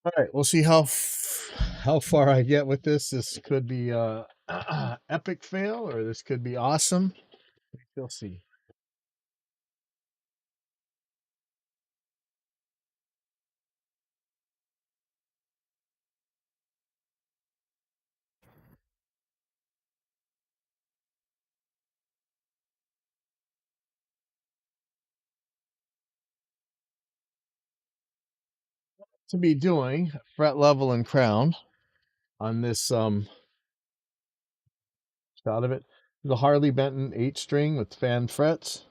All right, we'll see how far I get with this. This could be a epic fail, or this could be awesome. We'll see. To be doing fret level and crown on this out of it. The Harley Benton 8 string with fan frets,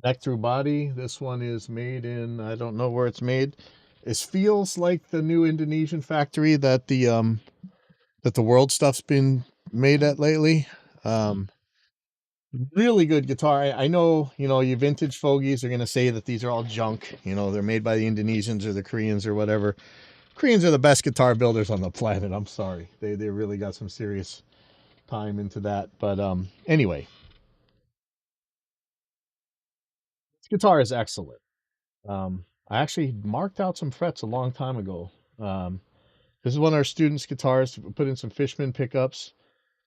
neck through body. This one is made in, I don't know where it's made. It feels like the new Indonesian factory that the world stuff's been made at lately. Um, really good guitar. I know, you vintage fogies are going to say that these are all junk. They're made by the Indonesians or the Koreans or whatever. Koreans are the best guitar builders on the planet. I'm sorry. They really got some serious time into that. But anyway, this guitar is excellent. I actually marked out some frets a long time ago. This is one of our students' guitars. We put in some Fishman pickups.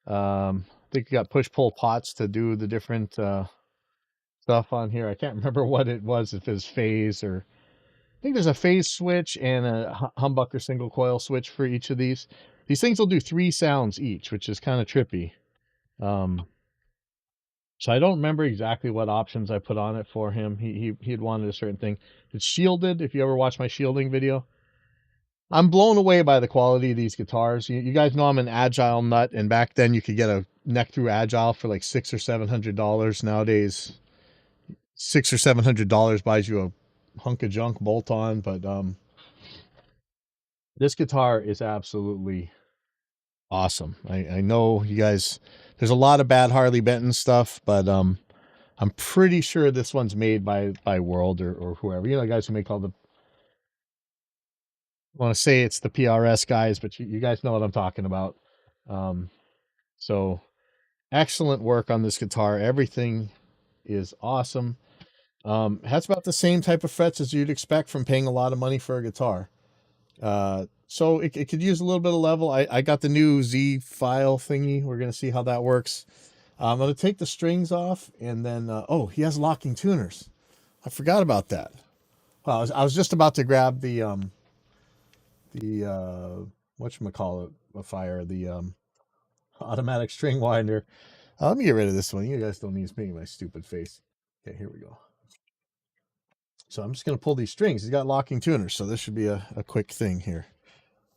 I think you got push pull pots to do the different stuff on here. I can't remember what it was, if it's phase or I think there's a phase switch and a humbucker single coil switch for each of these. These things will do 3 sounds each, which is kind of trippy. Um, so I don't remember exactly what options I put on it for him. He had wanted a certain thing. It's shielded. If you ever watch my shielding video, I'm blown away by the quality of these guitars. You guys know I'm an Agile nut, and back then you could get a neck through Agile for like $600 or $700. Nowadays, $600 or $700 buys you a hunk of junk bolt on. But this guitar is absolutely awesome. I know you guys. There's a lot of bad Harley Benton stuff, but I'm pretty sure this one's made by World or whoever. The guys who make all the. I want to say it's the PRS guys, but you guys know what I'm talking about. Um, so excellent work on this guitar. Everything is awesome. Has about the same type of frets as you'd expect from paying a lot of money for a guitar. So it could use a little bit of level. I got the new Z file thingy. We're going to see how that works. I'm going to take the strings off and then, oh, he has locking tuners. I forgot about that. Well, I was just about to grab whatchamacallit, a fire, the automatic string winder. Let me get rid of this one. You guys don't need to make my stupid face. Okay, here we go. So I'm just going to pull these strings. He's got locking tuners, so this should be a quick thing here.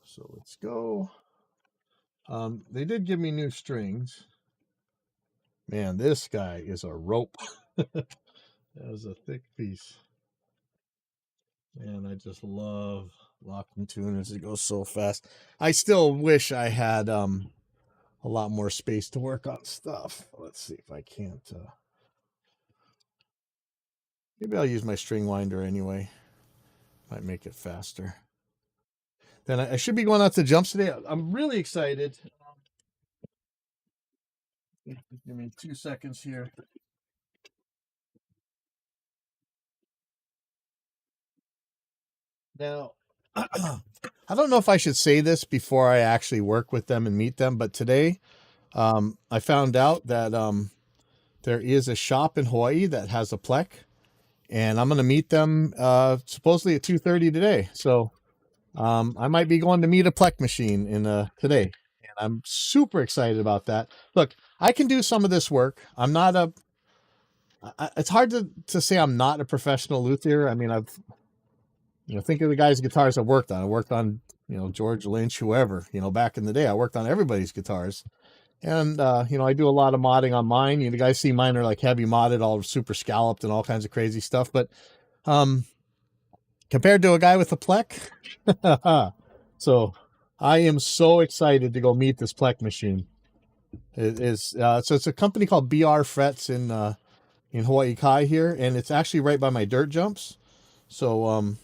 So let's go. They did give me new strings. Man, this guy is a rope. That is a thick piece. And I just love locking tuners. It goes so fast. I still wish I had a lot more space to work on stuff. Let's see if I can't. Maybe I'll use my string winder anyway. Might make it faster. Then I should be going out to jumps today. I'm really excited. Give me 2 seconds here. Now, I don't know if I should say this before I actually work with them and meet them, but today I found out that there is a shop in Hawaii that has a Plek, and I'm going to meet them supposedly at 2:30 today. So I might be going to meet a Plek machine in today, and I'm super excited about that. Look, I can do some of this work. I'm not a. It's hard to say I'm not a professional luthier. I mean, think of the guys' guitars I worked on. I worked on, George Lynch, whoever, back in the day. I worked on everybody's guitars. And, I do a lot of modding on mine. The guys see mine are like heavy modded, all super scalloped and all kinds of crazy stuff. But um, compared to a guy with a Plek, so I am so excited to go meet this Plek machine. It is so it's a company called BR Frets in Hawaii Kai here, and it's actually right by my dirt jumps. So I'm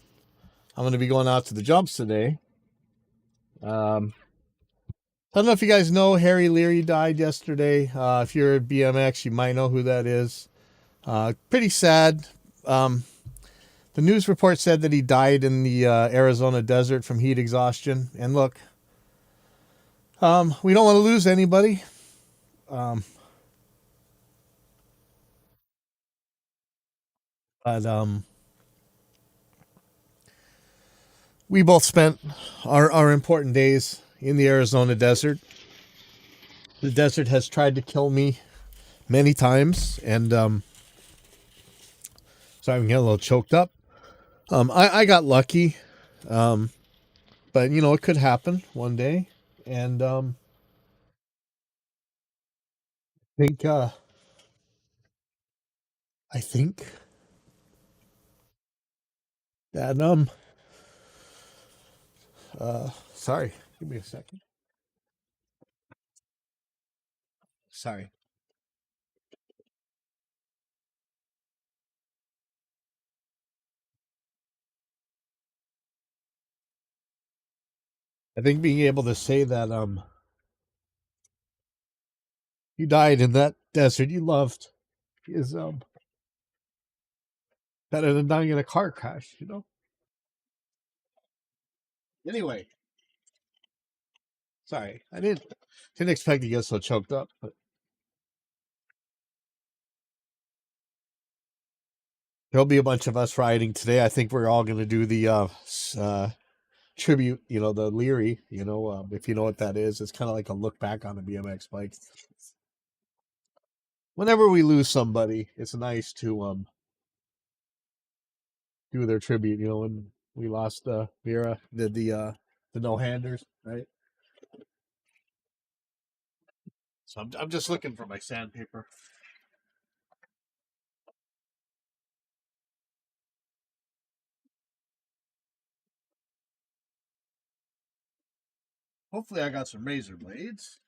going to be going out to the jumps today. I don't know if you guys know Harry Leary died yesterday. If you're at BMX, you might know who that is. Pretty sad. The The news report said that he died in the Arizona desert from heat exhaustion. And look, we don't want to lose anybody. Um, but we both spent our important days in the Arizona desert. The desert has tried to kill me many times, and so I'm getting a little choked up. I got lucky, but you know it could happen one day, and think I think that sorry, give me a second. Sorry. I think being able to say that you died in that desert you loved is better than dying in a car crash, you know? Anyway, sorry. I didn't expect to get so choked up, but there'll be a bunch of us riding today. I think we're all going to do the tribute, you know, the Leary, you know, if you know what that is. It's kind of like a look back on a BMX bike. Whenever we lose somebody, it's nice to do their tribute, you know, when we lost Vera, did the no-handers, right? So I'm just looking for my sandpaper. Hopefully I got some razor blades.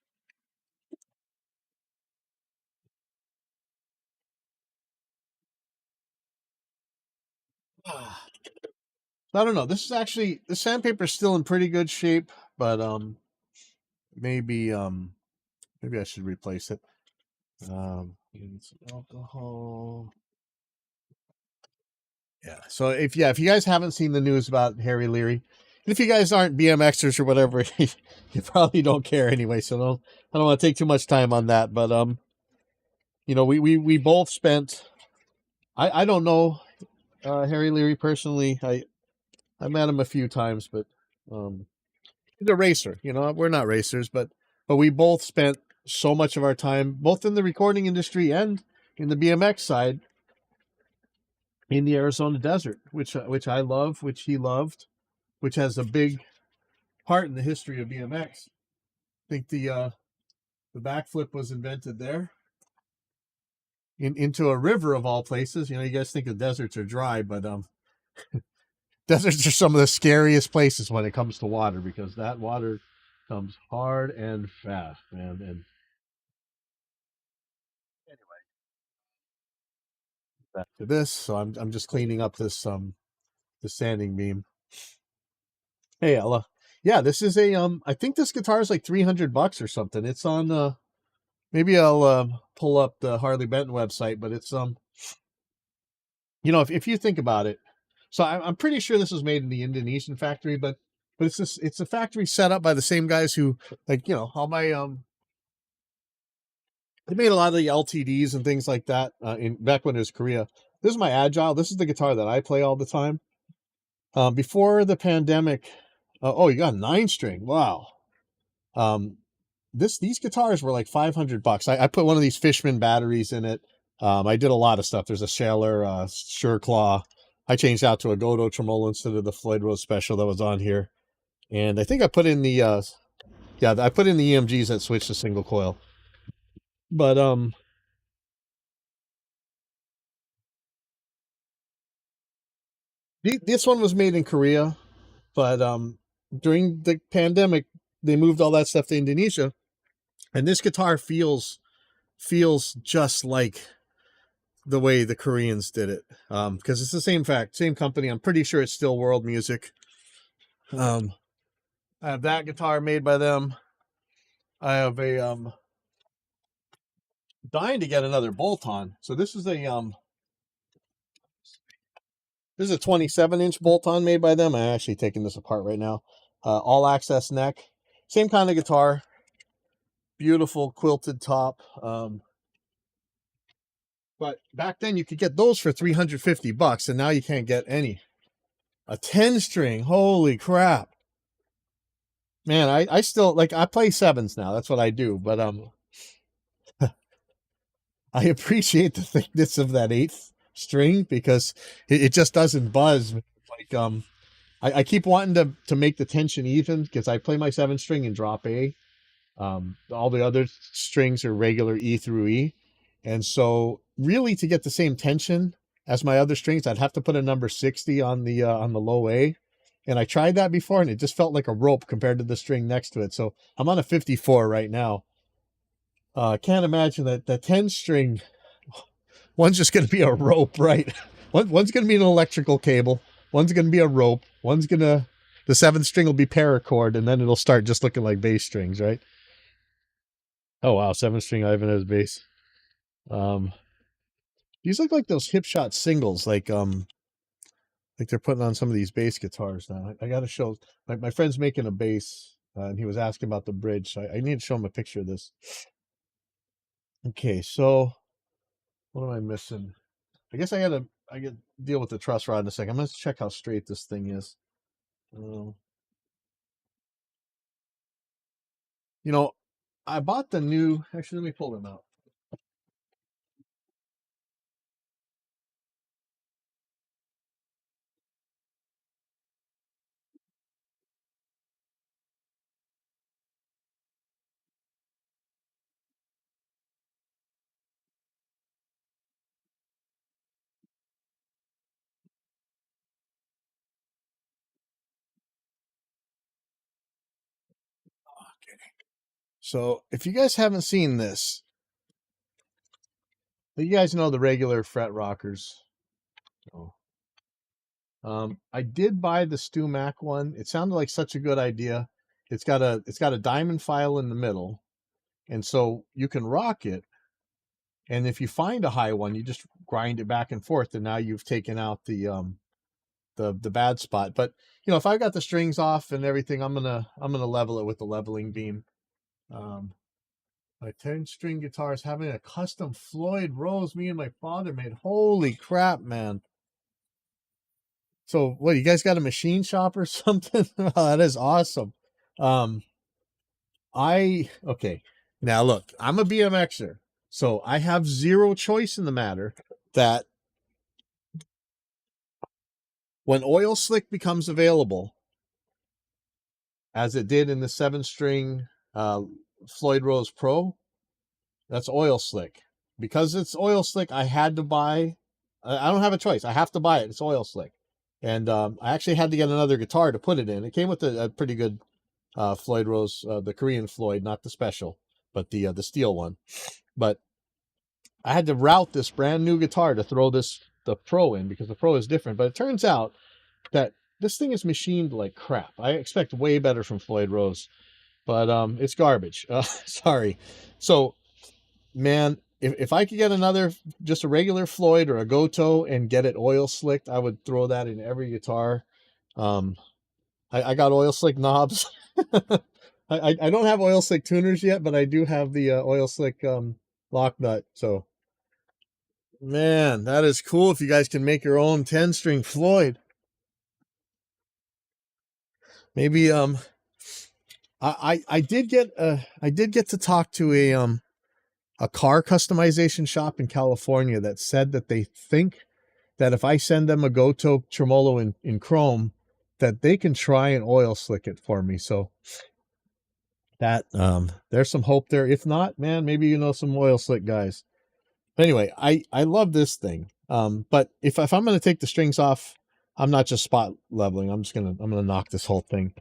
Ah, I don't know. This is actually the sandpaper is still in pretty good shape, but maybe maybe I should replace it. Need some alcohol. Yeah. So if you guys haven't seen the news about Harry Leary, and if you guys aren't BMXers or whatever, you probably don't care anyway. So I don't want to take too much time on that. But you know, we both spent. I don't know Harry Leary personally. I met him a few times, but um, he's a racer. You know, we're not racers, but we both spent so much of our time, both in the recording industry and in the BMX side, in the Arizona desert, which I love, which he loved, which has a big part in the history of BMX. I think the backflip was invented there, into a river of all places. You know, you guys think the deserts are dry, but deserts are some of the scariest places when it comes to water because that water comes hard and fast, man. And back to this, so I'm just cleaning up this the sanding beam. Hey Ella, yeah, this is a I think this guitar is like $300 or something. It's on maybe I'll pull up the Harley Benton website, but it's you know if you think about it, so I'm pretty sure this was made in the Indonesian factory, but it's a factory set up by the same guys who, like, you know, all my they made a lot of the LTDs and things like that in back when it was Korea. This is my Agile. This is the guitar that I play all the time. Before the pandemic, oh, you got a 9 string. Wow. Um, these guitars were like $500. I put one of these Fishman batteries in it. I did a lot of stuff. There's a Shaler, Sureclaw. I changed out to a Godo tremolo instead of the Floyd Rose Special that was on here. And I think I put in the yeah, I put in the EMGs that switched to single coil. But this one was made in Korea, but during the pandemic they moved all that stuff to Indonesia, and this guitar feels just like the way the Koreans did it, because it's the same company. I'm pretty sure it's still World Music. I have that guitar made by them. I have a dying to get another bolt on. So this is a This is a 27-inch bolt-on made by them. I'm actually taking this apart right now. All access neck, same kind of guitar, beautiful quilted top. But back then you could get those for $350, and now you can't get any. A 10-string, holy crap. Man, I still, like, I play sevens now. That's what I do. But I appreciate the thickness of that 8th string because it just doesn't buzz. Like, I keep wanting to make the tension even because I play my 7-string in drop A. All the other strings are regular E through E. And so really to get the same tension as my other strings, I'd have to put a number 60 on the low A. And I tried that before and it just felt like a rope compared to the string next to it. So I'm on a 54 right now. Can't imagine that 10 string, one's just going to be a rope, right? One's going to be an electrical cable. One's going to be a rope. The 7th string will be paracord, and then it'll start just looking like bass strings, right? Oh, wow. 7th string Ivan has bass. These look like those Hipshot singles, like they're putting on some of these bass guitars now. I got to show, my friend's making a bass, and he was asking about the bridge. So I need to show him a picture of this. Okay, so what am I missing? I guess I got to deal with the truss rod in a second. I'm going to check how straight this thing is. You know, I bought the new, actually, let me pull them out. So if you guys haven't seen this, you guys know the regular fret rockers. I did buy the Stu Mac one. It sounded like such a good idea. It's got a diamond file in the middle, and so you can rock it. And if you find a high one, you just grind it back and forth, and now you've taken out the bad spot. But you know, if I got the strings off and everything, I'm gonna level it with the leveling beam. My 10-string guitar is having a custom Floyd Rose me and my father made. Holy crap, man. So what, you guys got a machine shop or something? Oh, that is awesome. Okay. Now look, I'm a BMXer, so I have zero choice in the matter that when oil slick becomes available, as it did in the 7-string Floyd Rose Pro, that's oil slick. Because it's oil slick, I had to buy. I don't have a choice. I have to buy it. It's oil slick, and I actually had to get another guitar to put it in. It came with a pretty good Floyd Rose, the Korean Floyd, not the special, but the steel one. But I had to route this brand new guitar to throw the Pro in because the Pro is different. But it turns out that this thing is machined like crap. I expect way better from Floyd Rose, but it's garbage. Sorry. So, man, if I could get another, just a regular Floyd or a Goto and get it oil slicked, I would throw that in every guitar. I got oil slick knobs. I don't have oil slick tuners yet, but I do have the oil slick lock nut. So, man, that is cool if you guys can make your own 10-string Floyd. Maybe I did get to talk to a car customization shop in California that said that they think that if I send them a Goto tremolo in chrome, that they can try and oil slick it for me. So that there's some hope there. If not, man, maybe you know some oil slick guys. But anyway, I love this thing. But if I'm gonna take the strings off, I'm not just spot leveling. I'm gonna knock this whole thing.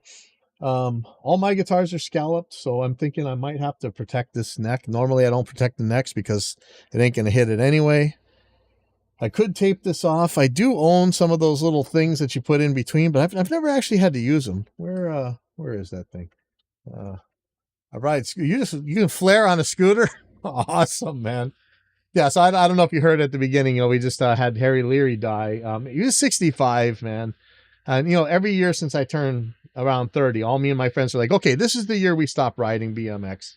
All my guitars are scalloped, so I'm thinking I might have to protect this neck. Normally I don't protect the necks because it ain't gonna hit it anyway. I could tape this off. I do own some of those little things that you put in between, but I've never actually had to use them. Where is that thing? I ride. You can flare on a scooter. Awesome, man. Yeah, so I don't know if you heard at the beginning, we just had Harry Leary die. He was 65, man. And, every year since I turned around 30, all me and my friends are like, okay, this is the year we stop riding BMX.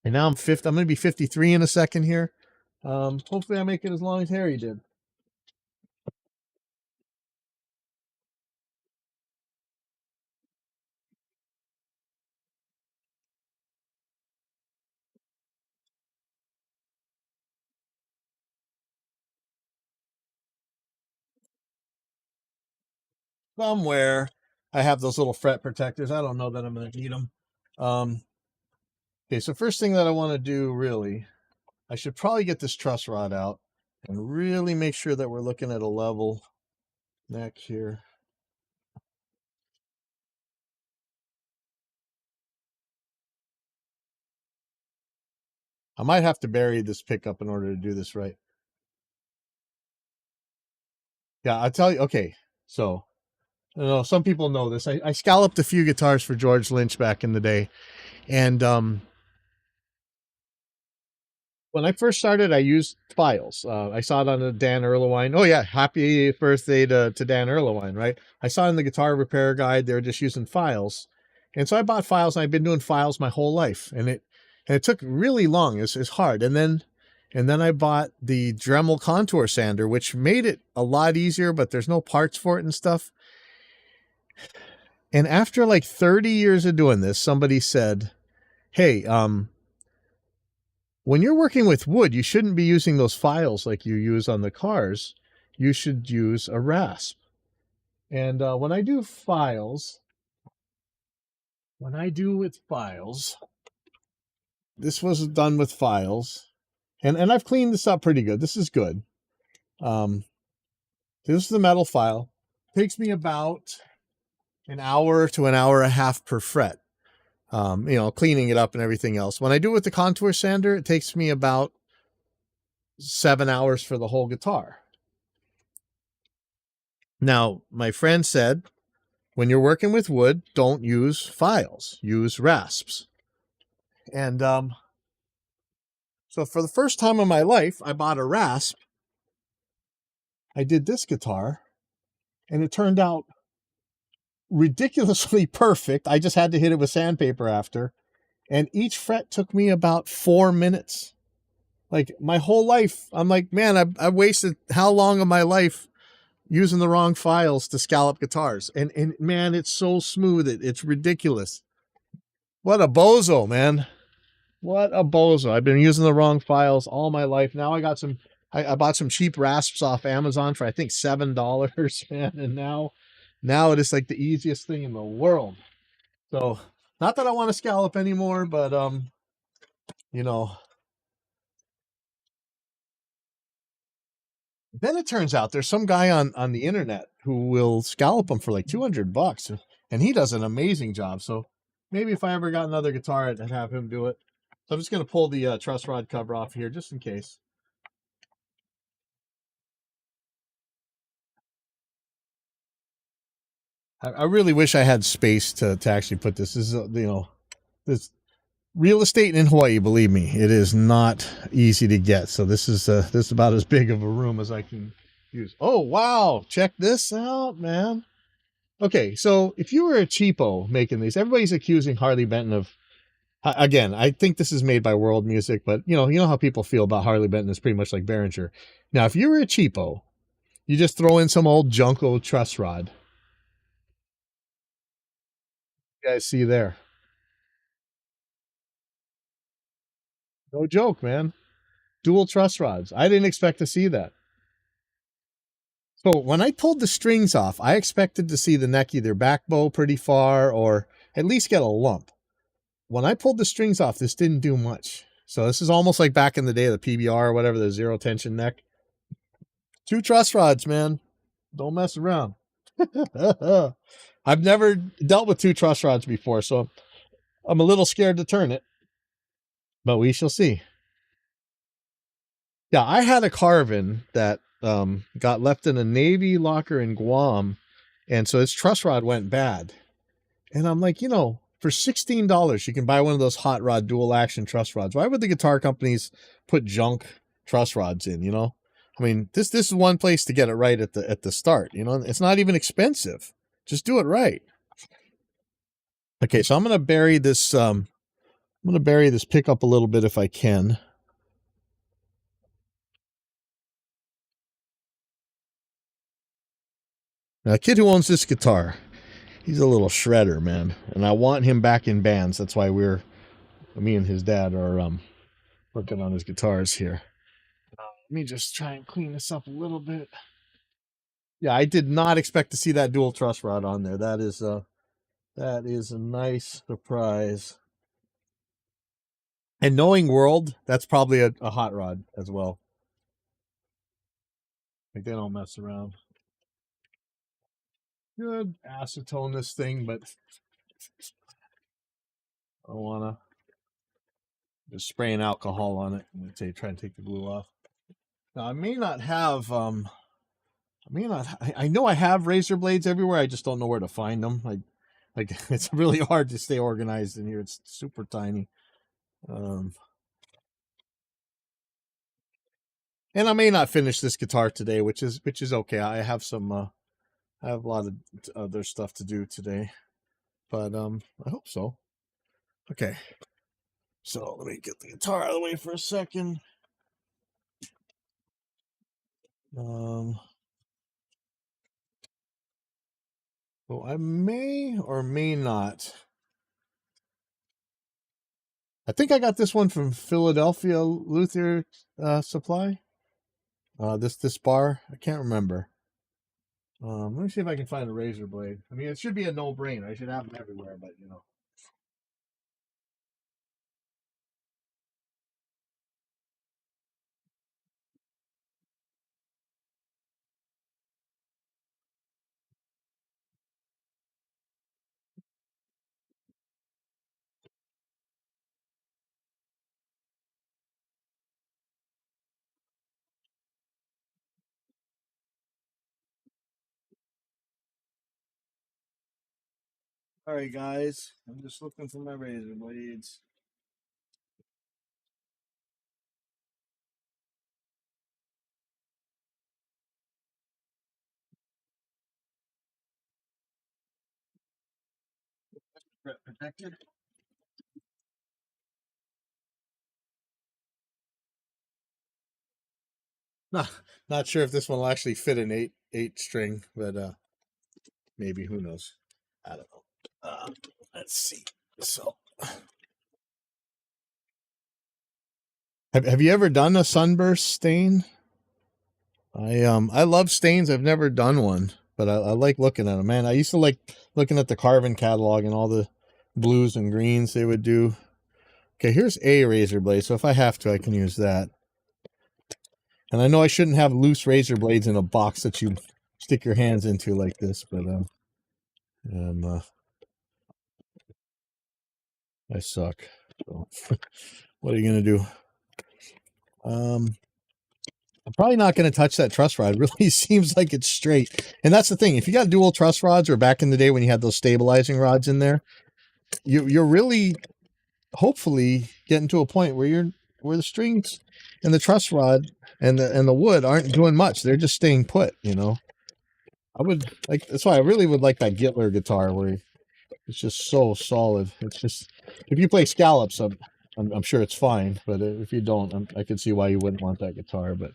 And now I'm going to be 53 in a second here. Hopefully I make it as long as Harry did. Somewhere I have those little fret protectors. I don't know that I'm going to need them. Okay, so first thing that I want to do, really, I should probably get this truss rod out and really make sure that we're looking at a level neck here. I might have to bury this pickup in order to do this right. Yeah, I'll tell you. Okay, so some people know this. I scalloped a few guitars for George Lynch back in the day, and when I first started, I used files. I saw it on the Dan Erlewine. Oh yeah, happy birthday to Dan Erlewine, right? I saw it in the Guitar Repair Guide. They were just using files, and so I bought files. And I've been doing files my whole life, and it took really long. It's hard, and then I bought the Dremel contour sander, which made it a lot easier. But there's no parts for it and stuff. And after like 30 years of doing this, somebody said, "Hey, when you're working with wood, you shouldn't be using those files like you use on the cars. You should use a rasp." And when I do with files, this was done with files, and I've cleaned this up pretty good. This is good. This is the metal file. It takes me about an hour to an hour and a half per fret. Cleaning it up and everything else. When I do it with the contour sander, it takes me about 7 hours for the whole guitar. Now, my friend said, when you're working with wood, don't use files, use rasps. And so for the first time in my life, I bought a rasp. I did this guitar, and it turned out ridiculously perfect. I just had to hit it with sandpaper after, and each fret took me about 4 minutes. Like my whole life, I'm like, man, I wasted how long of my life using the wrong files to scallop guitars. And man, it's so smooth. It's ridiculous. What a bozo, man. What a bozo. I've been using the wrong files all my life. Now I got I bought some cheap rasps off Amazon for I think $7, man. And now it is like the easiest thing in the world. So not that I want to scallop anymore, but then it turns out there's some guy on the internet who will scallop them for like $200, and he does an amazing job. So maybe if I ever got another guitar, I'd have him do it. So I'm just going to pull the truss rod cover off here just in case. I really wish I had space to actually put this. This is, this real estate in Hawaii, believe me, it is not easy to get. So this is about as big of a room as I can use. Oh, wow. Check this out, man. Okay, so if you were a cheapo making these, everybody's accusing Harley Benton of, again, I think this is made by World Music, but you know how people feel about Harley Benton is pretty much like Behringer. Now, if you were a cheapo, you just throw in some old Junko truss rod. You guys see there. No joke, man. Dual truss rods. I didn't expect to see that. So when I pulled the strings off, I expected to see the neck either back bow pretty far or at least get a lump. When I pulled the strings off, this didn't do much. So this is almost like back in the day, the PBR or whatever, the zero tension neck. 2 truss rods, man. Don't mess around. I've never dealt with 2 truss rods before, so I'm a little scared to turn it, but we shall see. Yeah, I had a Carvin that got left in a Navy locker in Guam, and so its truss rod went bad. And I'm like, For $16, you can buy one of those hot rod dual action truss rods. Why would the guitar companies put junk truss rods in, you know? I mean, this is one place to get it right at the start, you know? It's not even expensive. Just do it right. Okay, so I'm going to bury this pickup a little bit if I can. Now, the kid who owns this guitar, he's a little shredder, man, and I want him back in bands. That's why me and his dad are working on his guitars here. Let me just try and clean this up a little bit. Yeah, I did not expect to see that dual truss rod on there. That is a nice surprise. And knowing World, that's probably a hot rod as well. Like, they don't mess around. Good acetone this thing, but I don't wanna just spraying alcohol on it and try and take the glue off. Now I may not have I know I have razor blades everywhere. I just don't know where to find them. Like it's really hard to stay organized in here. It's super tiny. And I may not finish this guitar today, which is okay. I have a lot of other stuff to do today, but I hope so. Okay, so let me get the guitar out of the way for a second. Well, I may or may not. I think I got this one from Philadelphia Luthier Supply. This bar, I can't remember. Let me see if I can find a razor blade. I mean, it should be a no-brainer. I should have them everywhere, but you know. All right, guys. I'm just looking for my razor blades. Protected? Not sure if this one will actually fit an eight string, but maybe, who knows? I don't know. Let's see. So, have you ever done a sunburst stain? I love stains. I've never done one, but I like looking at them. Man, I used to like looking at the Carvin catalog and all the blues and greens they would do. Okay, here's a razor blade, so if I have to, I can use that. And I know I shouldn't have loose razor blades in a box that you stick your hands into like this, but I suck. So what are you gonna do? I'm probably not going to touch that truss rod. It really seems like it's straight. And that's the thing. If you got dual truss rods, or back in the day when you had those stabilizing rods in there, you're really hopefully getting to a point where the strings and the truss rod and the wood aren't doing much. They're just staying put, you know. That's why I really would like that Gittler guitar where it's just so solid. It's just, if you play scallops, I'm sure it's fine, but if you don't, I can see why you wouldn't want that guitar, but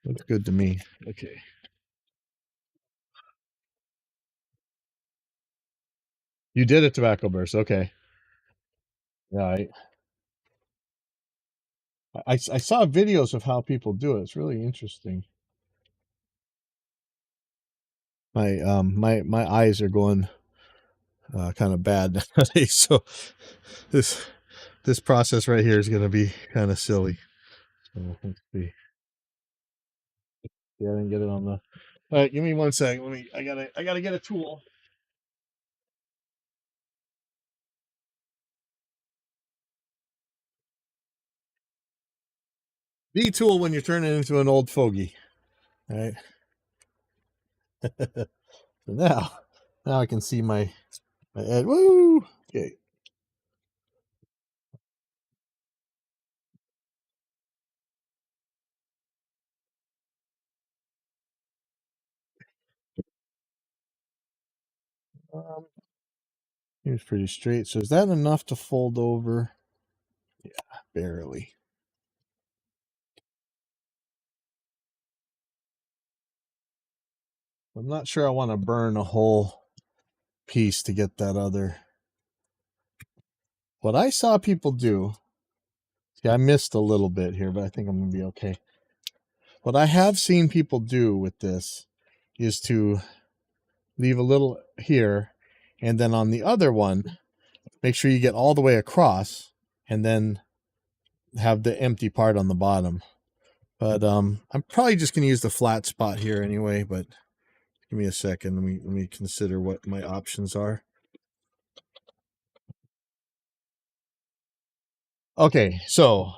looks good to me. Okay. You did a tobacco burst. Okay. Yeah, I saw videos of how people do it. It's really interesting. My eyes are going kind of bad nowadays, so this process right here is going to be kind of silly. So let's see. Yeah, I didn't get it on the. All right, give me 1 second. I gotta get a tool. The tool when you're turning into an old fogey. All right. So now I can see my Woo! Okay. Um, Here's pretty straight. So is that enough to fold over? Yeah, barely. I'm not sure I want to burn a whole piece to get that other. What I saw people do, see, I missed a little bit here, but I think I'm going to be okay. What I have seen people do with this is to leave a little here, and then on the other one, make sure you get all the way across, and then have the empty part on the bottom. But I'm probably just going to use the flat spot here anyway, but give me a second. Let me consider what my options are. Okay, so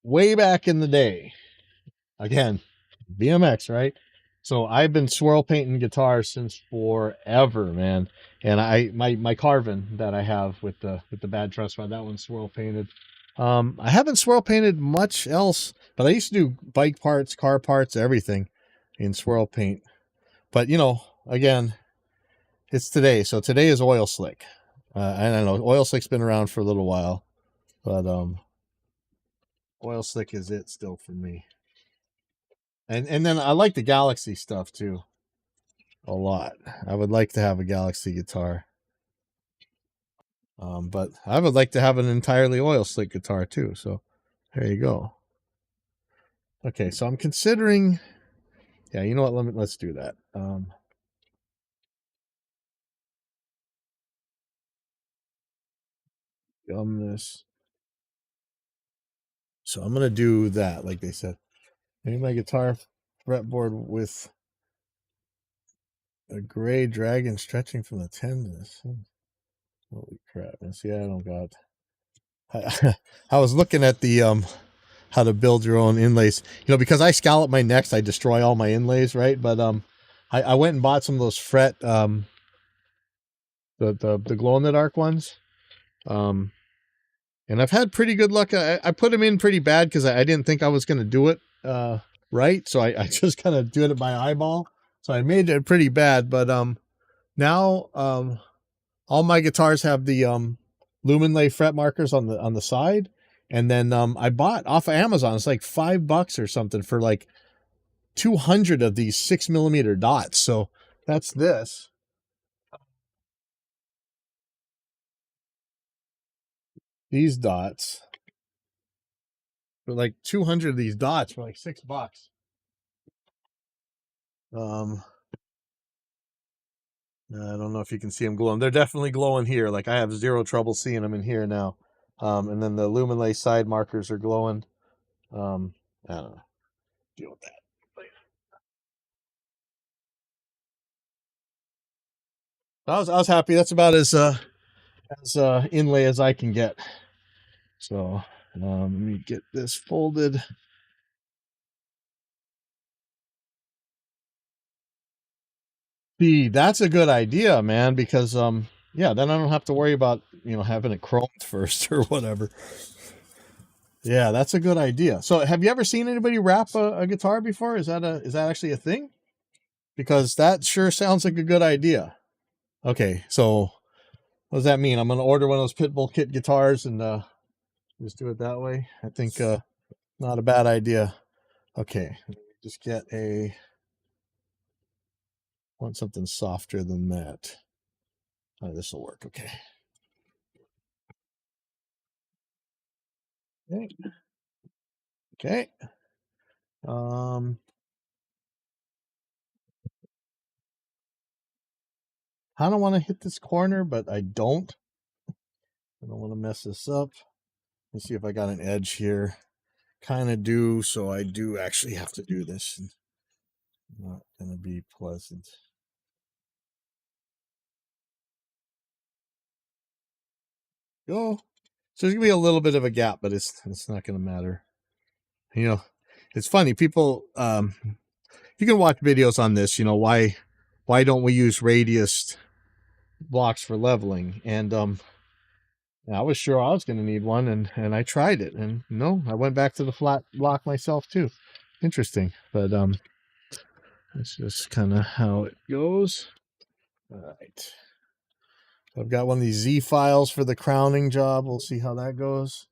way back in the day, again, BMX, right? So I've been swirl painting guitars since forever, man. And my Carvin that I have with the bad trust rod, that one's swirl painted. I haven't swirl painted much else, but I used to do bike parts, car parts, everything in swirl paint. But you know, again, it's today. So today is oil slick. I don't know, oil slick's been around for a little while, but oil slick is it still for me. And then I like the Galaxy stuff too a lot. I would like to have a Galaxy guitar. But I would like to have an entirely oil slick guitar too. So there you go. Okay, so I'm considering. Yeah, you know what? Let's do that. Gum this. So I'm gonna do that, like they said. Maybe my guitar fretboard with a gray dragon stretching from the tendons. Holy crap! And see, I don't got. I was looking at the how to build your own inlays. You know, because I scallop my necks, I destroy all my inlays, right? But I went and bought some of those fret the glow in the dark ones. Um, and I've had pretty good luck. I put them in pretty bad because I didn't think I was going to do it right, so I just kind of did it by eyeball. So I made it pretty bad, but now all my guitars have the Luminlay fret markers on the side, and then I bought off of Amazon. It's like $5 or something for like 200 of these 6mm dots. So that's this. These dots for like 200 of these dots for like $6. Um, I don't know if you can see them glowing. They're definitely glowing here. Like I have zero trouble seeing them in here now. And then the Luminlay side markers are glowing. I don't know. Deal with that. I was happy. That's about as inlay as I can get. So let me get this folded. See, that's a good idea, man, because yeah, then I don't have to worry about, you know, having it chromed first or whatever. Yeah, that's a good idea. So have you ever seen anybody wrap a guitar before? Is that actually a thing? Because that sure sounds like a good idea. Okay, so what does that mean? I'm gonna order one of those Pitbull kit guitars and just do it that way. I think not a bad idea. Okay, just get a want something softer than that. Oh, this will work. Okay. Okay. Okay. Um, I don't want to hit this corner, but I don't. I don't want to mess this up. Let's see if I got an edge here. Kind of do, so I do actually have to do this. Not going to be pleasant. Go. So there's gonna be a little bit of a gap, but it's not gonna matter. You know, it's funny. People, you can watch videos on this. You know, why don't we use radius blocks for leveling, and I was sure I was going to need one, and I tried it, and no, I went back to the flat block myself too. Interesting, but that's just kind of how it goes. All right. I've got one of these Z files for the crowning job. We'll see how that goes.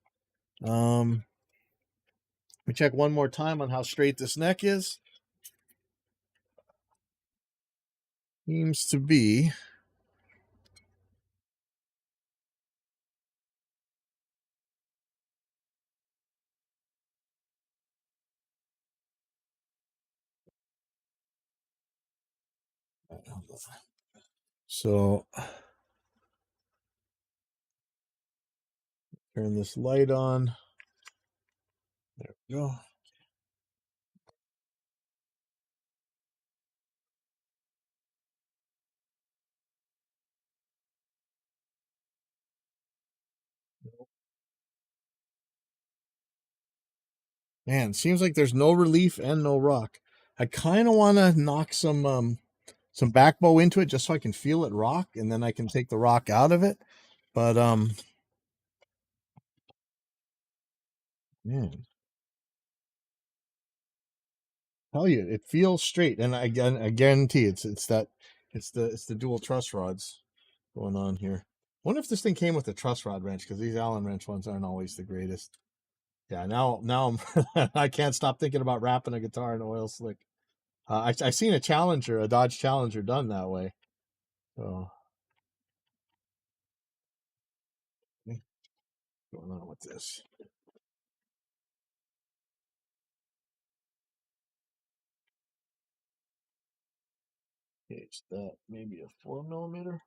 Let me check one more time on how straight this neck is. Seems to be. So turn this light on. There we go. Man, seems like there's no relief and no rock. I kind of want to knock some back bow into it just so I can feel it rock, and then I can take the rock out of it. But man, tell you, it feels straight, and I guarantee it's the dual truss rods going on here. Wonder if this thing came with a truss rod wrench, because these Allen wrench ones aren't always the greatest. Yeah, now I'm I can't stop thinking about wrapping a guitar in oil slick. I've seen a Dodge Challenger done that way. So what's going on with this? Gauge that maybe a 4 mm.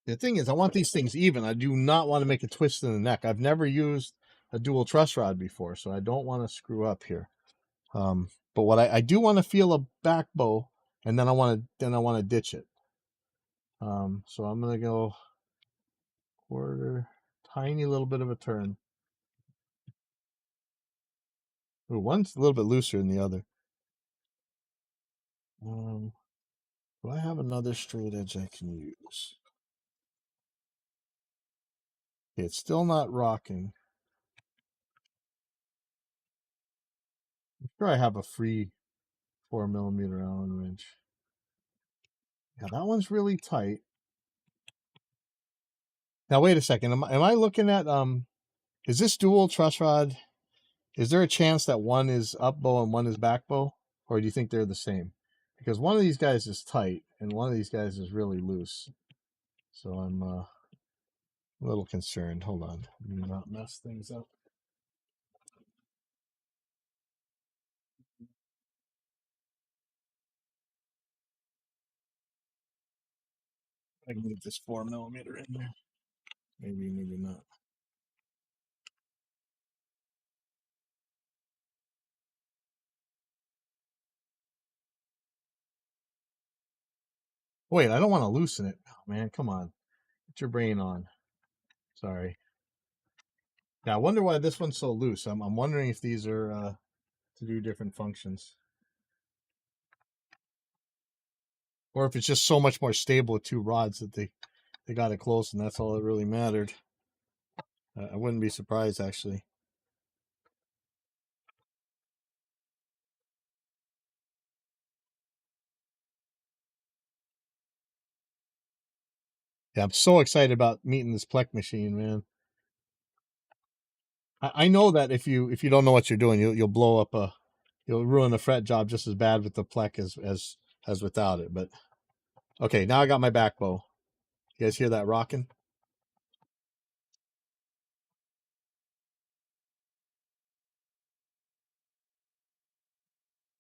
The thing is, I want these things even. I do not want to make a twist in the neck. I've never used a dual truss rod before, so I don't want to screw up here. But what I do want to feel a back bow, and then I want to ditch it. So I'm gonna go quarter, tiny little bit of a turn. Ooh, one's a little bit looser than the other. Do I have another straight edge I can use? Okay, it's still not rocking. I'm sure I have a free 4 mm Allen wrench. Yeah, that one's really tight. Now wait a second. Am I looking at is this dual truss rod? Is there a chance that one is up bow and one is back bow? Or do you think they're the same? Because one of these guys is tight and one of these guys is really loose. So I'm a little concerned. Hold on. Let me not mess things up. I can get this 4 mm in there. Maybe not. Wait, I don't want to loosen it. Oh, man, come on. Get your brain on. Sorry. Yeah, I wonder why this one's so loose. I'm wondering if these are to do different functions, or if it's just so much more stable with two rods that they got it close, and that's all that really mattered. I wouldn't be surprised actually. Yeah, I'm so excited about meeting this Plek machine, man. I know that if you don't know what you're doing, you'll blow up you'll ruin a fret job just as bad with the Plek as without it. But okay, now I got my back bow. You guys hear that rocking?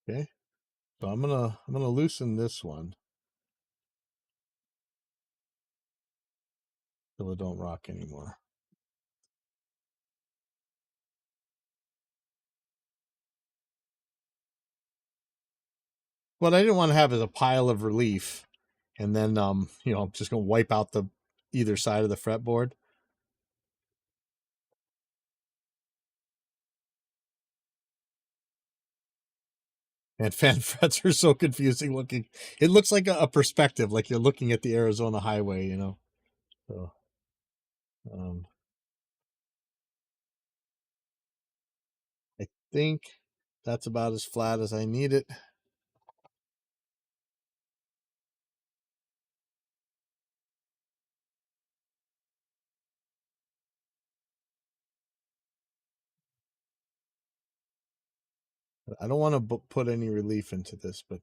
Okay, so I'm gonna loosen this one so it don't rock anymore. What I didn't want to have is a pile of relief, and then just gonna wipe out the either side of the fretboard. And fan frets are so confusing looking. It looks like a perspective, like you're looking at the Arizona highway, you know. So, um, I think that's about as flat as I need it. I don't want to put any relief into this, but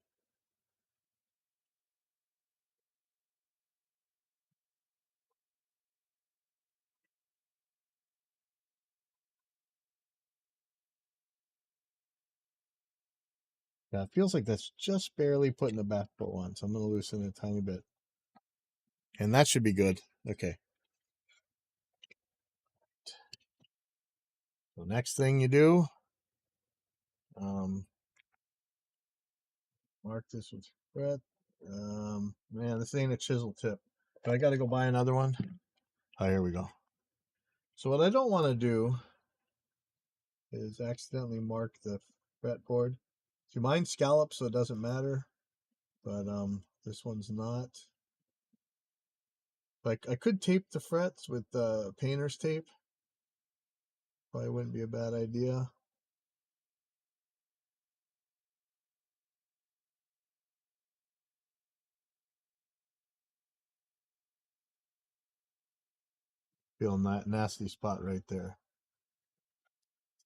yeah, it feels like that's just barely putting the back bolt on. So I'm going to loosen it a tiny bit. And that should be good. Okay. So next thing you do, mark this with fret. Man, this ain't a chisel tip. But I got to go buy another one. Oh, here we go. So what I don't want to do is accidentally mark the fretboard. So mine's scalloped, so it doesn't matter. But this one's not. Like I could tape the frets with painter's tape. Probably wouldn't be a bad idea. Feeling that nasty spot right there.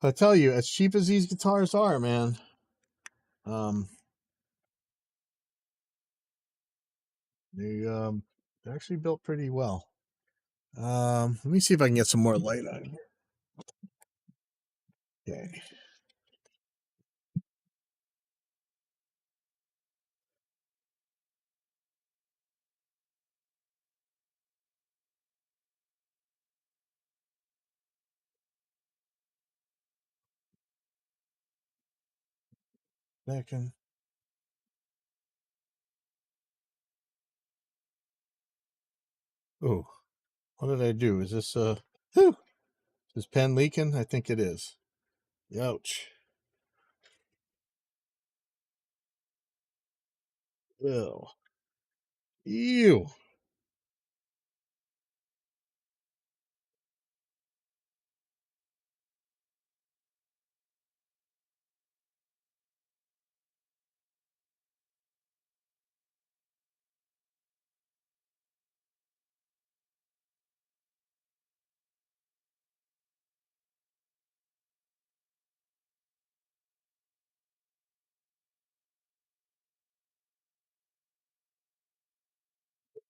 I tell you, as cheap as these guitars are, man, they're actually built pretty well. Let me see if I can get some more light on here. Okay. Second. Oh, what did I do? Is this whew, is this pen leaking? I think it is. Ouch. Ew. Ew.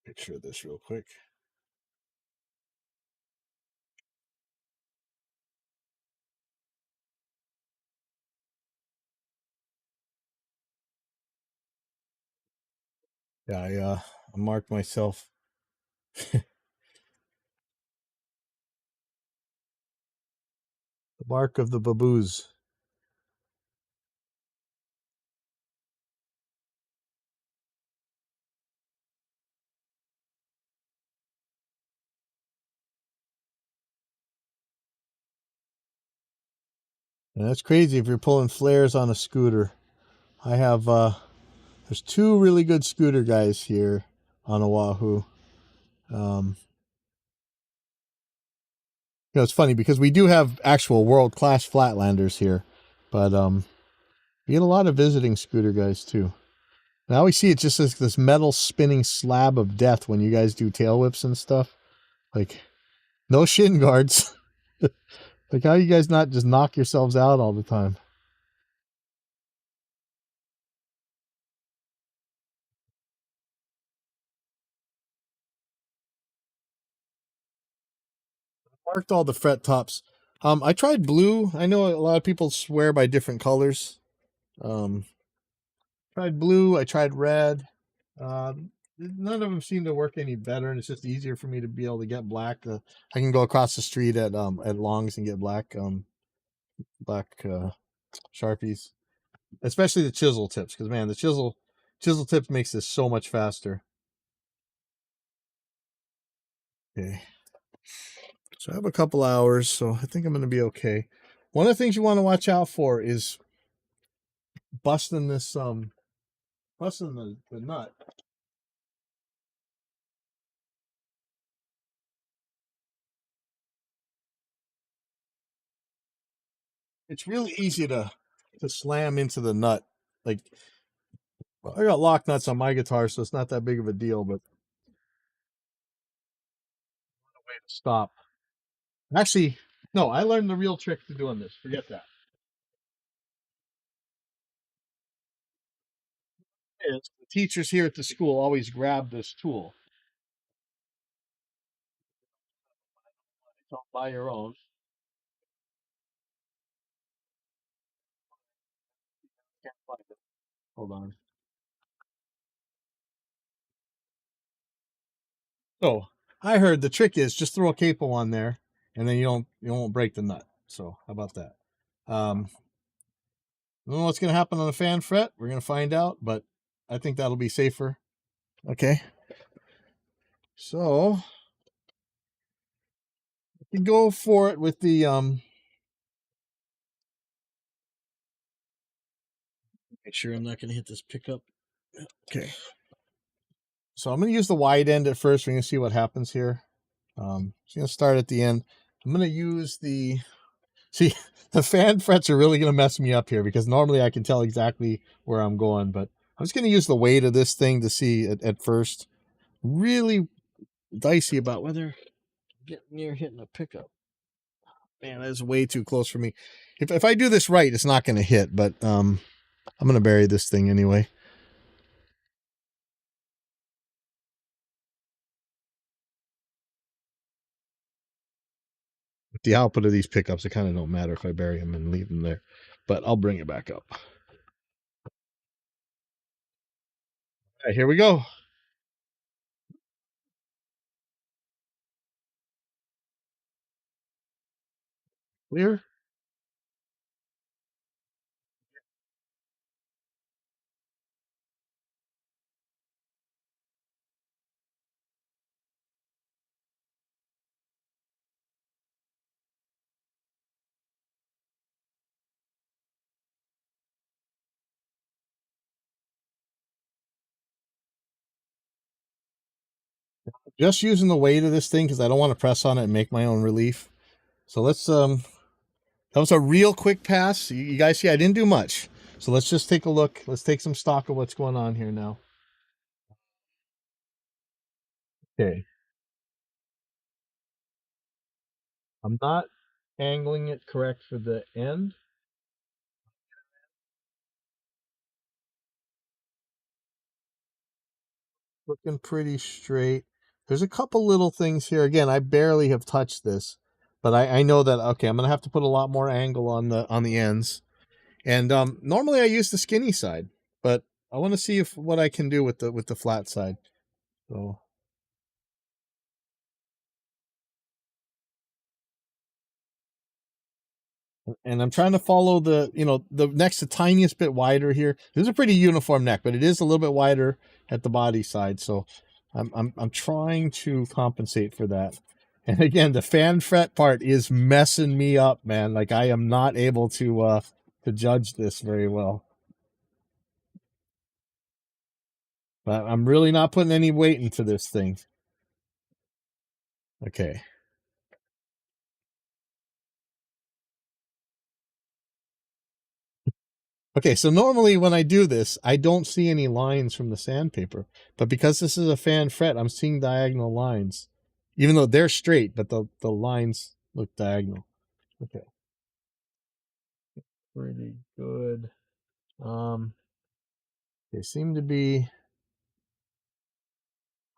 Picture of this real quick. Yeah, I marked myself. The bark of the baboos. And that's crazy if you're pulling flares on a scooter. I have there's two really good scooter guys here on Oahu. It's funny because we do have actual world-class flatlanders here, but we get a lot of visiting scooter guys too. And I always see it just as this metal spinning slab of death when you guys do tail whips and stuff. Like no shin guards. Like how you guys not just knock yourselves out all the time? Marked all the fret tops. I tried blue. I know a lot of people swear by different colors. Um, tried blue. I tried red. None of them seem to work any better, and it's just easier for me to be able to get black. I can go across the street at Longs and get black Sharpies, especially the chisel tips, because man, the chisel tips makes this so much faster. Okay, so I have a couple hours, so I think I'm going to be okay. One of the things you want to watch out for is busting this busting the nut. It's really easy to slam into the nut. Like, I got lock nuts on my guitar, so it's not that big of a deal, but way to stop. Actually, no, I learned the real trick to doing this. Forget that. Is the teachers here at the school always grab this tool. Don't buy your own. Can't find it. Hold on. So I heard the trick is just throw a capo on there, and then you won't break the nut. So how about that? I don't know what's gonna happen on the fan fret. We're gonna find out, but I think that'll be safer. Okay. So you go for it with the make sure I'm not gonna hit this pickup. Okay. So I'm gonna use the wide end at first. We're gonna see what happens here. It's gonna start at the end. I'm gonna use the see the fan frets are really gonna mess me up here because normally I can tell exactly where I'm going, but I'm just gonna use the weight of this thing to see at first. Really dicey about whether I'm getting near hitting a pickup. Man, that is way too close for me. If I do this right, it's not gonna hit, but I'm gonna bury this thing anyway. The output of these pickups, it kind of don't matter if I bury them and leave them there, but I'll bring it back up. All right, here we go. Clear. Just using the weight of this thing because I don't want to press on it and make my own relief. So let's that was a real quick pass. You guys see I didn't do much. So let's just take a look. Let's take some stock of what's going on here now. Okay. I'm not angling it correct for the end. Looking pretty straight. There's a couple little things here. Again, I barely have touched this, but I know that okay, I'm gonna have to put a lot more angle on the ends. And normally I use the skinny side, but I want to see if what I can do with the flat side. So and I'm trying to follow the the neck's the tiniest bit wider here. This is a pretty uniform neck, but it is a little bit wider at the body side. So I'm trying to compensate for that. And again, the fan fret part is messing me up, man. Like I am not able to judge this very well. But I'm really not putting any weight into this thing. Okay. Okay, so normally when I do this, I don't see any lines from the sandpaper. But because this is a fan fret, I'm seeing diagonal lines. Even though they're straight, but the lines look diagonal. Okay. Pretty good. They seem to be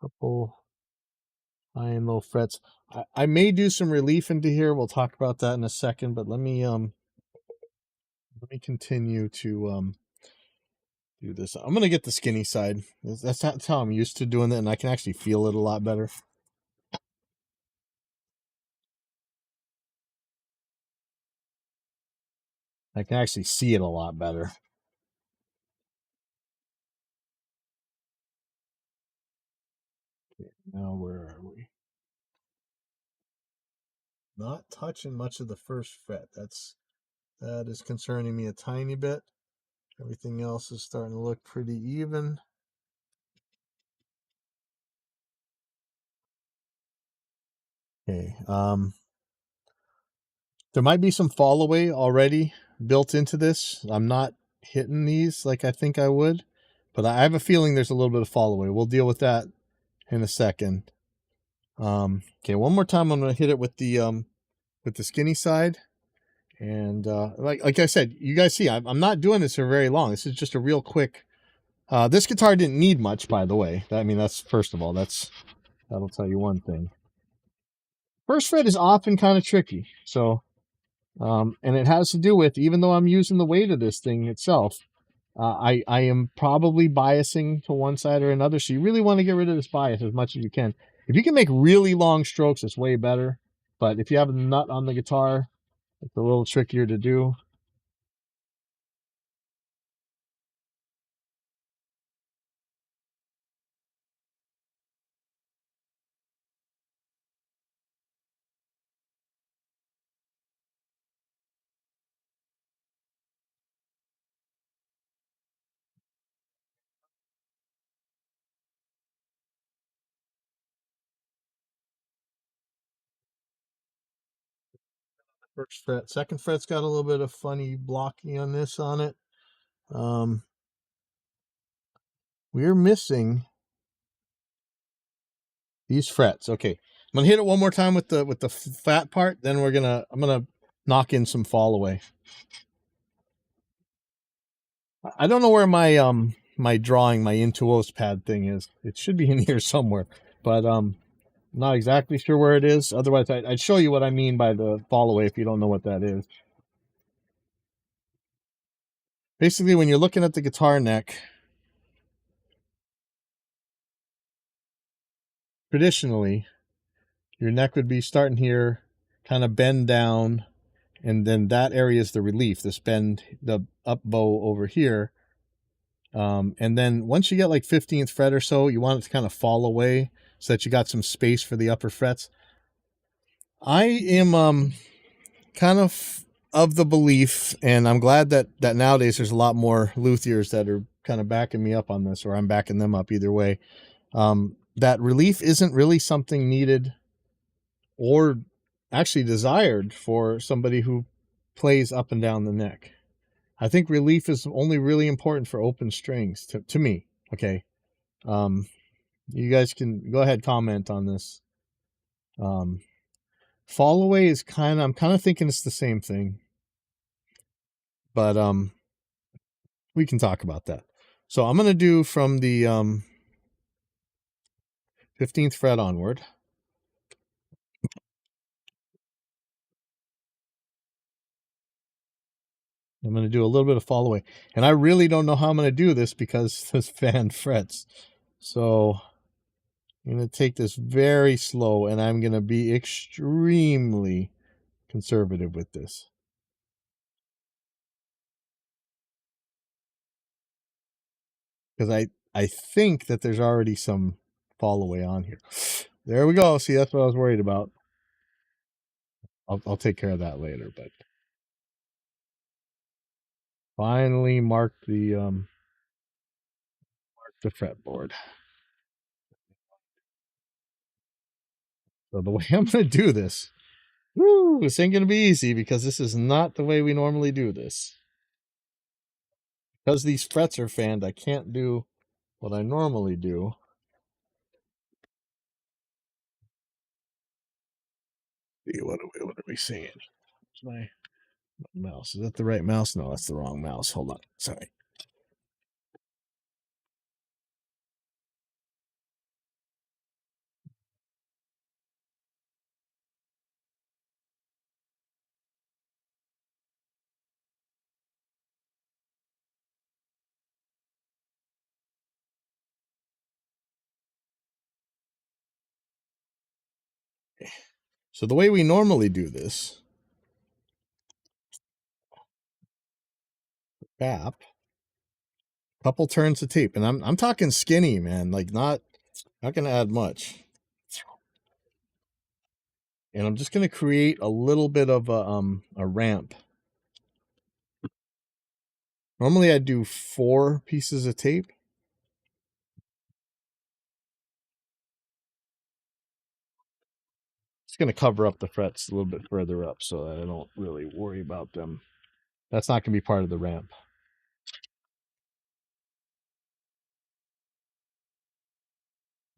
a couple high and low frets. I may do some relief into here. We'll talk about that in a second, but let me continue to do this. I'm gonna get the skinny side. That's how I'm used to doing it, and I can actually feel it a lot better. I can actually see it a lot better. Now where are we? Not touching much of the first fret. That is concerning me a tiny bit. Everything else is starting to look pretty even. Okay. There might be some fall away already built into this. I'm not hitting these like I think I would, but I have a feeling there's a little bit of fall away. We'll deal with that in a second. Okay, one more time I'm gonna hit it with the skinny side. And like I said, you guys see, I'm not doing this for very long. This is just a real quick. This guitar didn't need much, by the way. I mean, that's first of all, that'll tell you one thing. First fret is often kind of tricky, so and it has to do with, even though I'm using the weight of this thing itself, I am probably biasing to one side or another. So you really want to get rid of this bias as much as you can. If you can make really long strokes, it's way better. But if you have a nut on the guitar, it's a little trickier to do. First fret, second fret's got a little bit of funny blocky on this on it. We're missing these frets. Okay, I'm gonna hit it one more time with the fat part. Then I'm gonna knock in some fall away. I don't know where my my Intuos pad thing is. It should be in here somewhere, but I'm not exactly sure where it is. Otherwise, I'd show you what I mean by the fall away if you don't know what that is. Basically, when you're looking at the guitar neck, traditionally, your neck would be starting here, kind of bend down, and then that area is the relief, this bend, the up bow over here. And then once you get like 15th fret or so, you want it to kind of fall away so that you got some space for the upper frets. I am kind of the belief, and I'm glad that nowadays there's a lot more luthiers that are kind of backing me up on this, or I'm backing them up either way. That relief isn't really something needed or actually desired for somebody who plays up and down the neck. I think relief is only really important for open strings to me. Okay. You guys can go ahead, comment on this. Fall away is I'm kind of thinking it's the same thing, but we can talk about that. So I'm going to do from the 15th fret onward. I'm going to do a little bit of fall away, and I really don't know how I'm going to do this because this fan frets. So I'm going to take this very slow, and I'm going to be extremely conservative with this. Because I think that there's already some fall away on here. There we go. See, that's what I was worried about. I'll take care of that later, but finally mark the fretboard. So the way I'm going to do this, this ain't going to be easy because this is not the way we normally do this. Because these frets are fanned, I can't do what I normally do. What are we seeing? My mouse. Is that the right mouse? No, that's the wrong mouse. Hold on. Sorry. So the way we normally do this, bap, couple turns of tape, and I'm talking skinny, man, like not gonna add much. And I'm just gonna create a little bit of a ramp Normally I do 4 pieces of tape. It's going to cover up the frets a little bit further up so that I don't really worry about them. That's not going to be part of the ramp.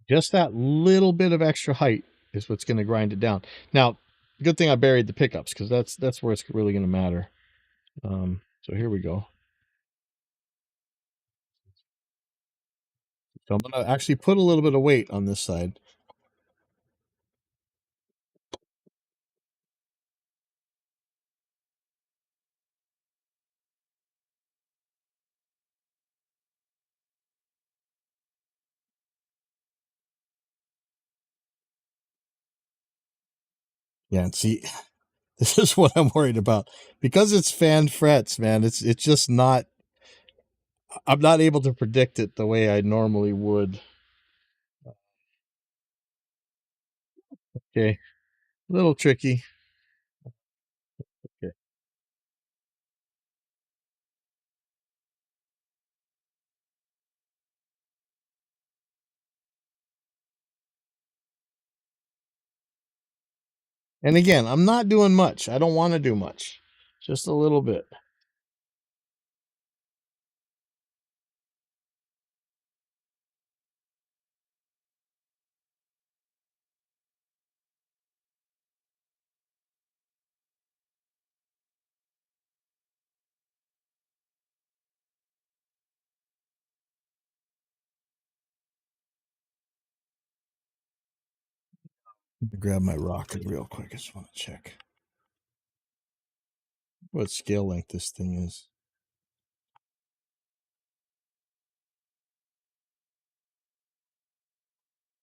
Just that little bit of extra height is what's going to grind it down. Now, good thing I buried the pickups because that's where it's really going to matter. So here we go. So I'm going to actually put a little bit of weight on this side. Yeah, and see, this is what I'm worried about. Because it's fan frets, man, it's just not, I'm not able to predict it the way I normally would. Okay. A little tricky. Okay. And again, I'm not doing much. I don't want to do much. Just a little bit. Let me grab my rock real quick. I just want to check what scale length this thing is.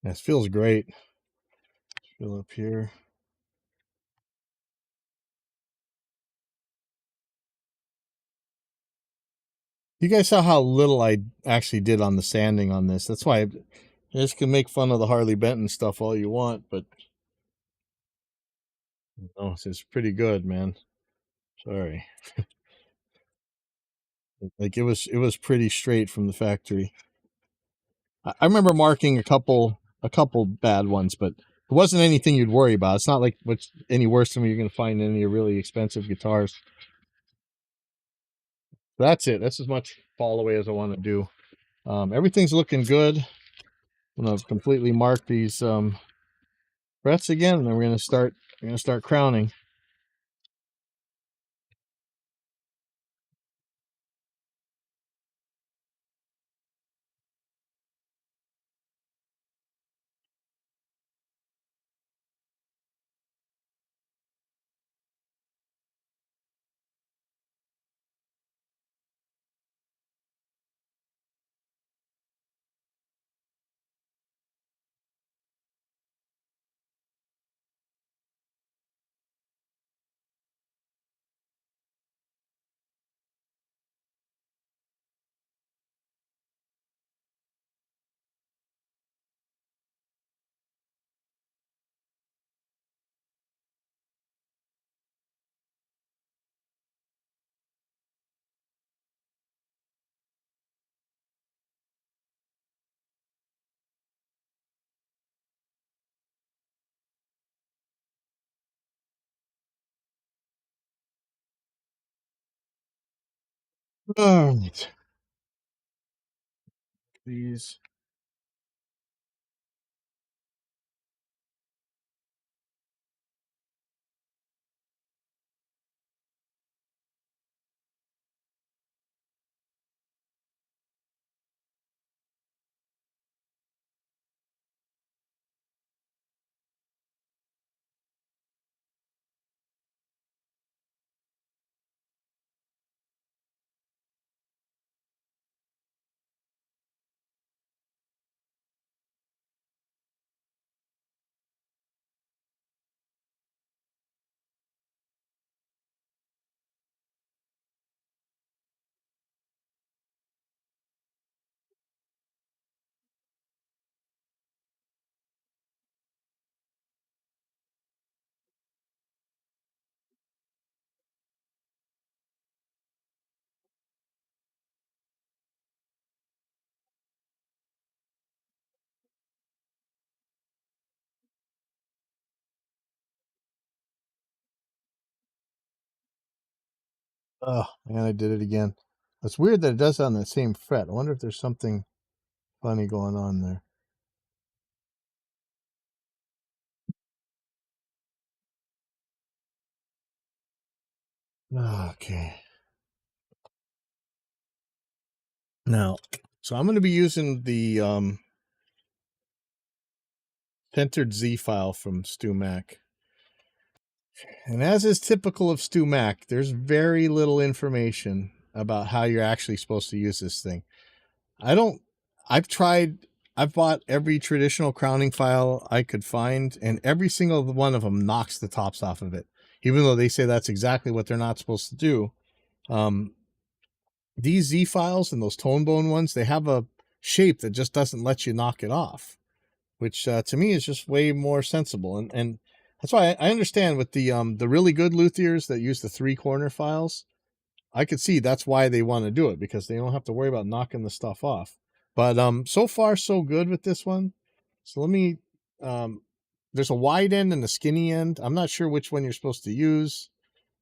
This feels great. Feel up here. You guys saw how little I actually did on the sanding on this. That's why you guys can make fun of the Harley Benton stuff all you want, but no, it's pretty good, man. Sorry. Like it was pretty straight from the factory. I remember marking a couple bad ones, but it wasn't anything you'd worry about. It's not like what's any worse than what you're going to find in any really expensive guitars. That's it. That's as much fall away as I want to do. Everything's looking good. I'm gonna completely mark these frets again, and then we're gonna start crowning. All right. These. Oh, man, I did it again. It's weird that it does it on the same fret. I wonder if there's something funny going on there. Okay. Now, so I'm going to be using the centered Z file from StewMac. And as is typical of StewMac, there's very little information about how you're actually supposed to use this thing. I've bought every traditional crowning file I could find, and every single one of them knocks the tops off of it, even though they say that's exactly what they're not supposed to do. Um, these Z files and those tone bone ones, they have a shape that just doesn't let you knock it off, which to me is just way more sensible. And that's why I understand with the really good luthiers that use the 3-corner files. I could see that's why they want to do it, because they don't have to worry about knocking the stuff off. But so far so good with this one. So let me there's a wide end and a skinny end. I'm not sure which one you're supposed to use.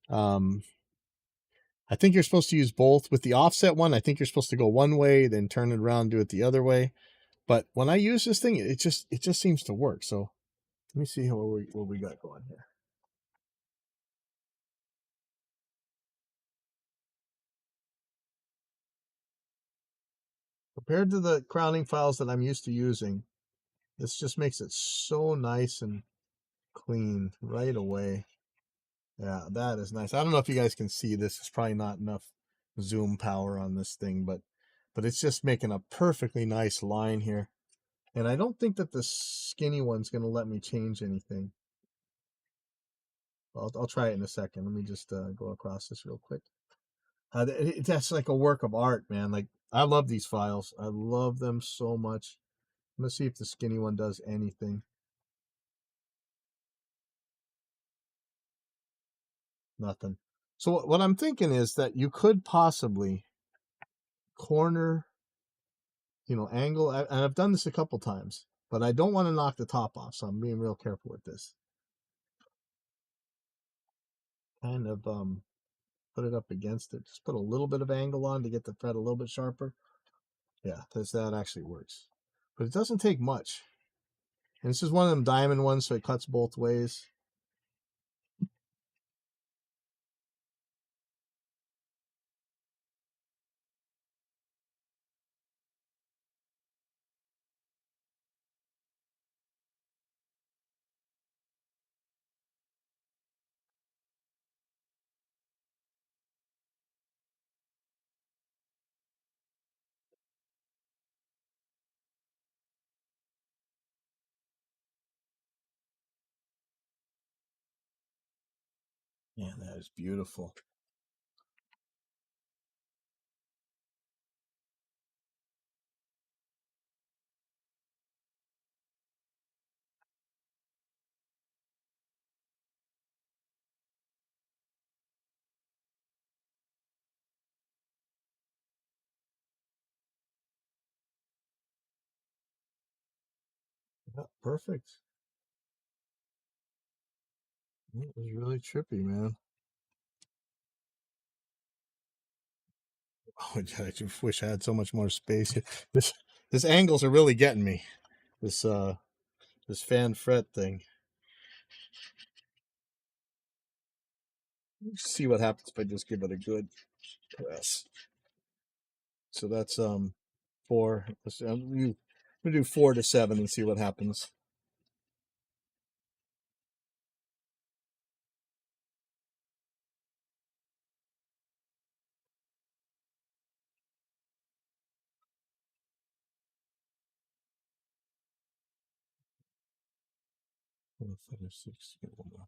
Um I think you're supposed to use both. With the offset one, I think you're supposed to go one way, then turn it around, do it the other way. But when I use this thing, it just seems to work. So let me see what we got going here. Compared to the crowning files that I'm used to using, this just makes it so nice and clean right away. Yeah, that is nice. I don't know if you guys can see this. It's probably not enough zoom power on this thing, but it's just making a perfectly nice line here. And I don't think that the skinny one's going to let me change anything. I'll try it in a second. Let me just go across this real quick. That's like a work of art, man. Like, I love these files. I love them so much. Let's see if the skinny one does anything. Nothing. So what I'm thinking is that you could possibly corner, angle. And I've done this a couple times, but I don't want to knock the top off, so I'm being real careful with this. Kind of put it up against it. Just put a little bit of angle on to get the fret a little bit sharper. Yeah, that actually works. But it doesn't take much. And this is one of them diamond ones, so it cuts both ways. Yeah, that is beautiful. Yeah, perfect. It was really trippy, man. Oh, I just wish I had so much more space. This angles are really getting me. This fan fret thing. Let's see what happens if I just give it a good press. So that's 4. I'm gonna do 4 to 7 and see what happens. Four, 5, 6, get one more.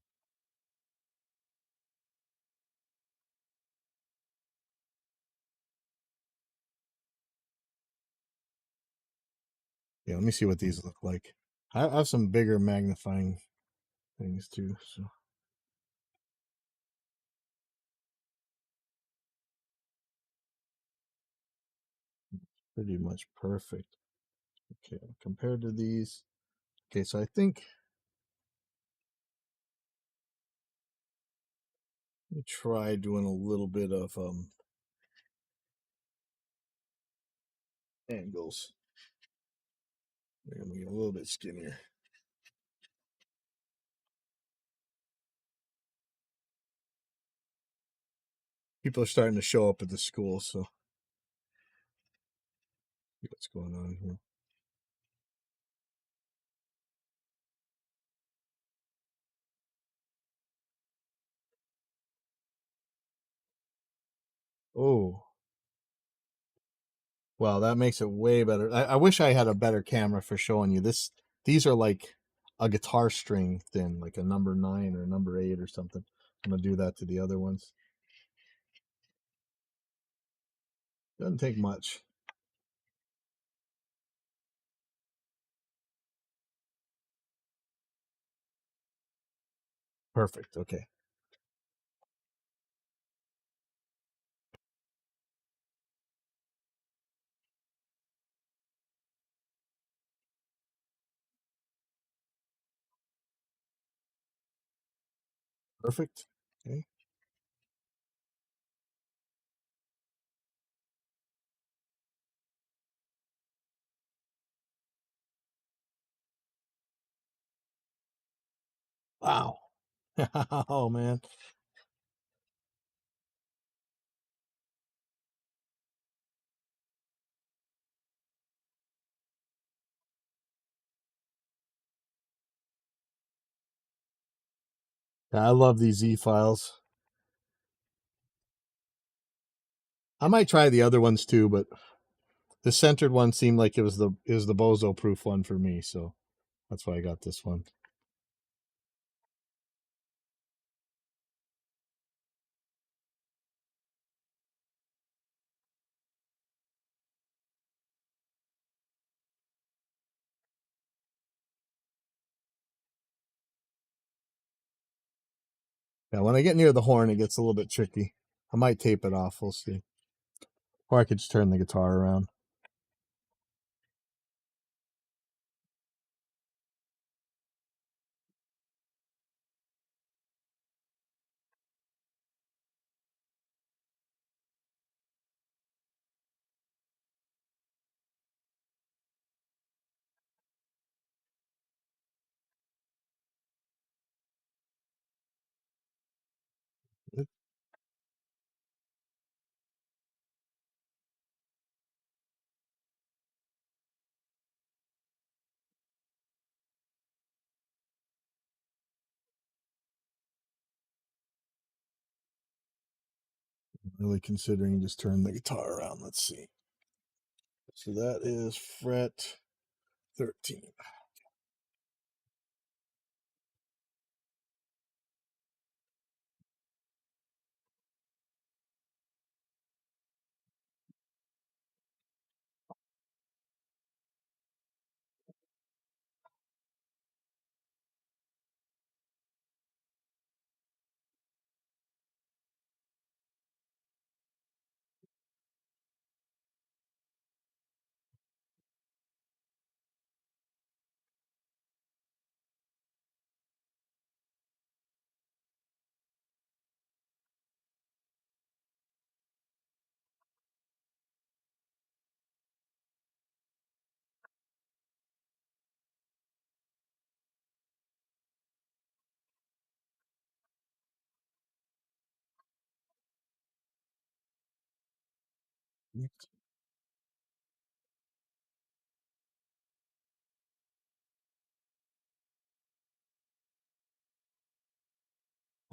Yeah, let me see what these look like. I have some bigger magnifying things too, so pretty much perfect. Okay, compared to these. Okay, so I think Let me try doing a little bit of angles. They're gonna get a little bit skinnier. People are starting to show up at the school, so see what's going on here. Oh, wow, that makes it way better. I wish I had a better camera for showing you this. These are like a guitar string thin, like a number 9 or number 8 or something. I'm gonna do that to the other ones. Doesn't take much. Perfect. Okay. Perfect. Okay. Wow. Oh man. Yeah, I love these Z files. I might try the other ones too, but the centered one seemed like it was the bozo proof one for me, so that's why I got this one. Yeah, when I get near the horn, it gets a little bit tricky. I might tape it off. We'll see. Or I could just turn the guitar around. Really considering just turn the guitar around. Let's see. So that is fret 13.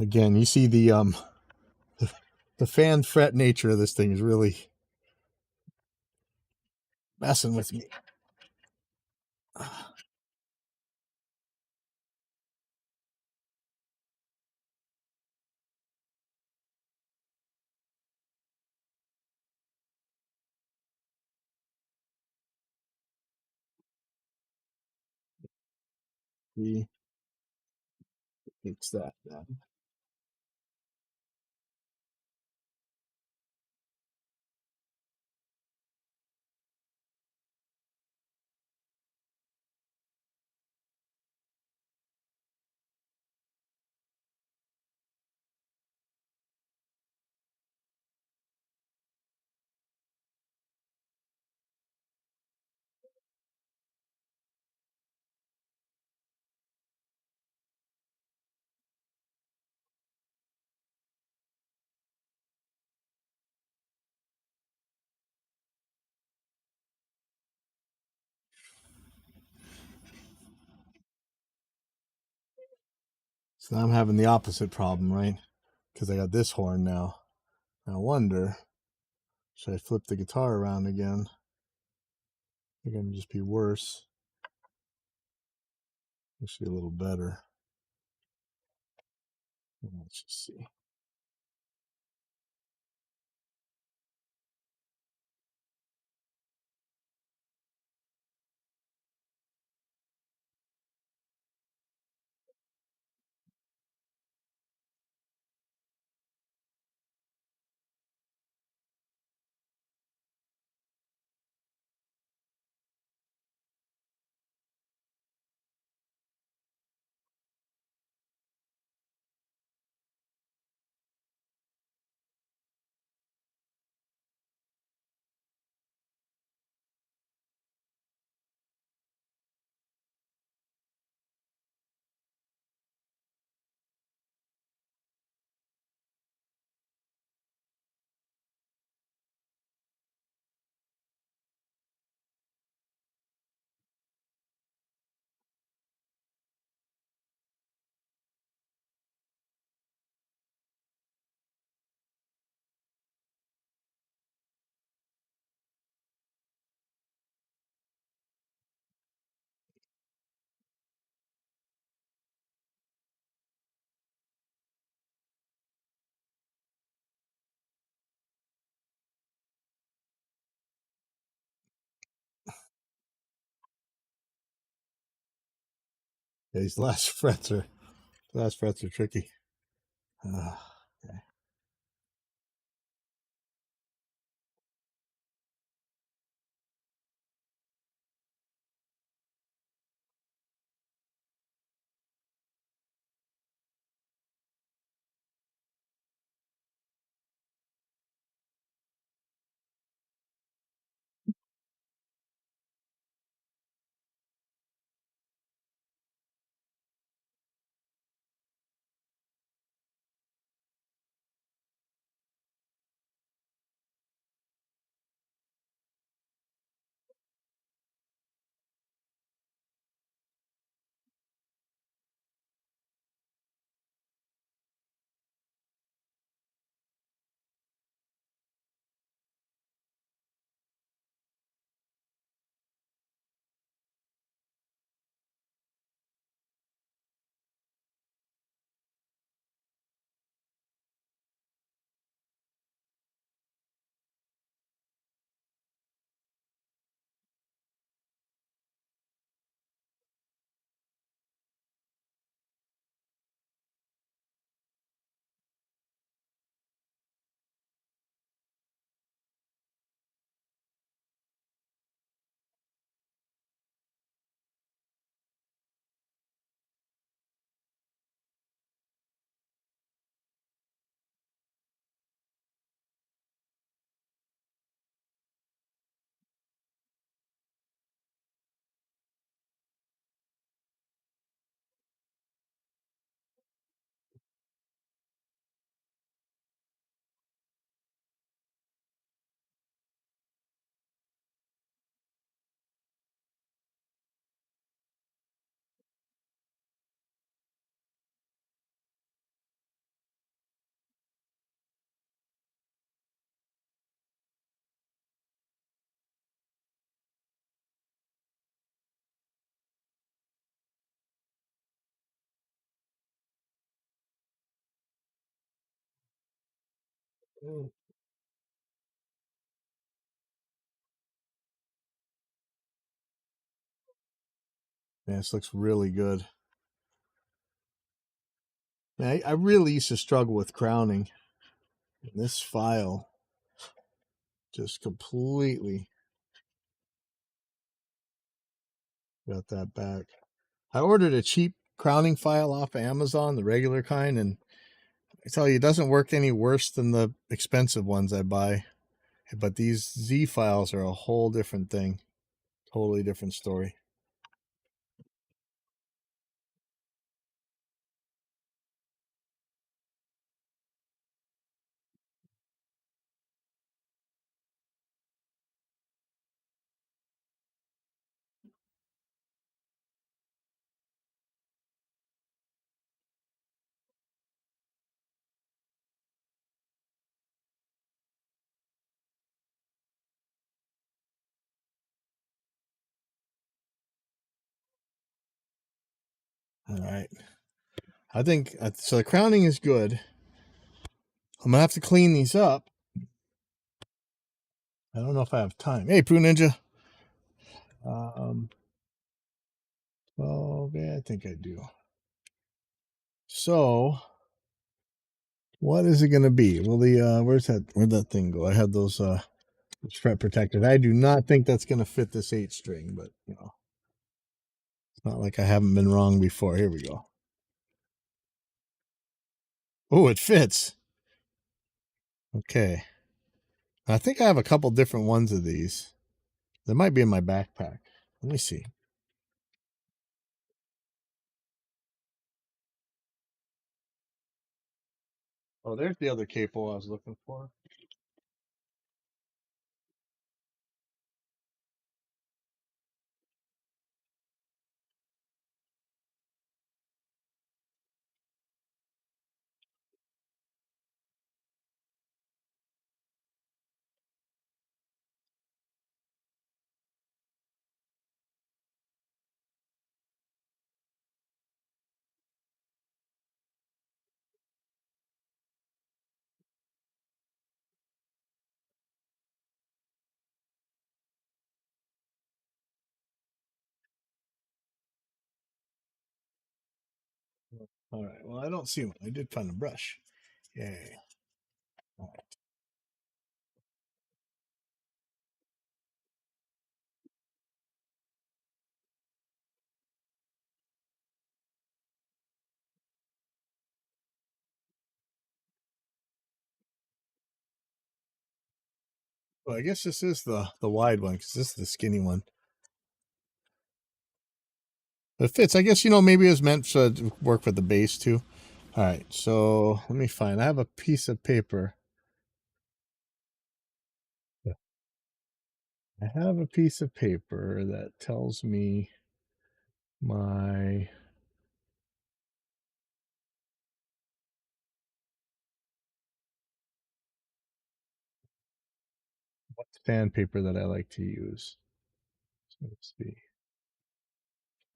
Again, you see the fan fret nature of this thing is really messing with me. We fix that then. So I'm having the opposite problem, right? Because I got this horn now. I wonder, should I flip the guitar around again? They're going to just be worse. Actually, a little better. Let's just see. Yeah, these last frets are tricky. Okay. Mm. Man, this looks really good. Man, I really used to struggle with crowning. And this file just completely got that back. I ordered a cheap crowning file off of Amazon, the regular kind, and I tell you, it doesn't work any worse than the expensive ones I buy. But these Z files are a whole different thing. Totally different story. All right. I think so. The crowning is good. I'm gonna have to clean these up. I don't know if I have time. Hey, Poo Ninja. Um, well, yeah, I think I do. So, what is it gonna be? Well, where'd that thing go? I had those fret protectors. I do not think that's gonna fit this 8-string, but it's not like I haven't been wrong before. Here we go. Oh, it fits. Okay. I think I have a couple different ones of these. They might be in my backpack. Let me see. Oh, there's the other capo I was looking for. All right. Well, I don't see one. I did find a brush. Yay. All right. Well, I guess this is the wide one because this is the skinny one. It fits. I guess maybe it was meant to work with the base too. All right. So let me find. I have a piece of paper. I have a piece of paper that tells me my sandpaper that I like to use. So let's see.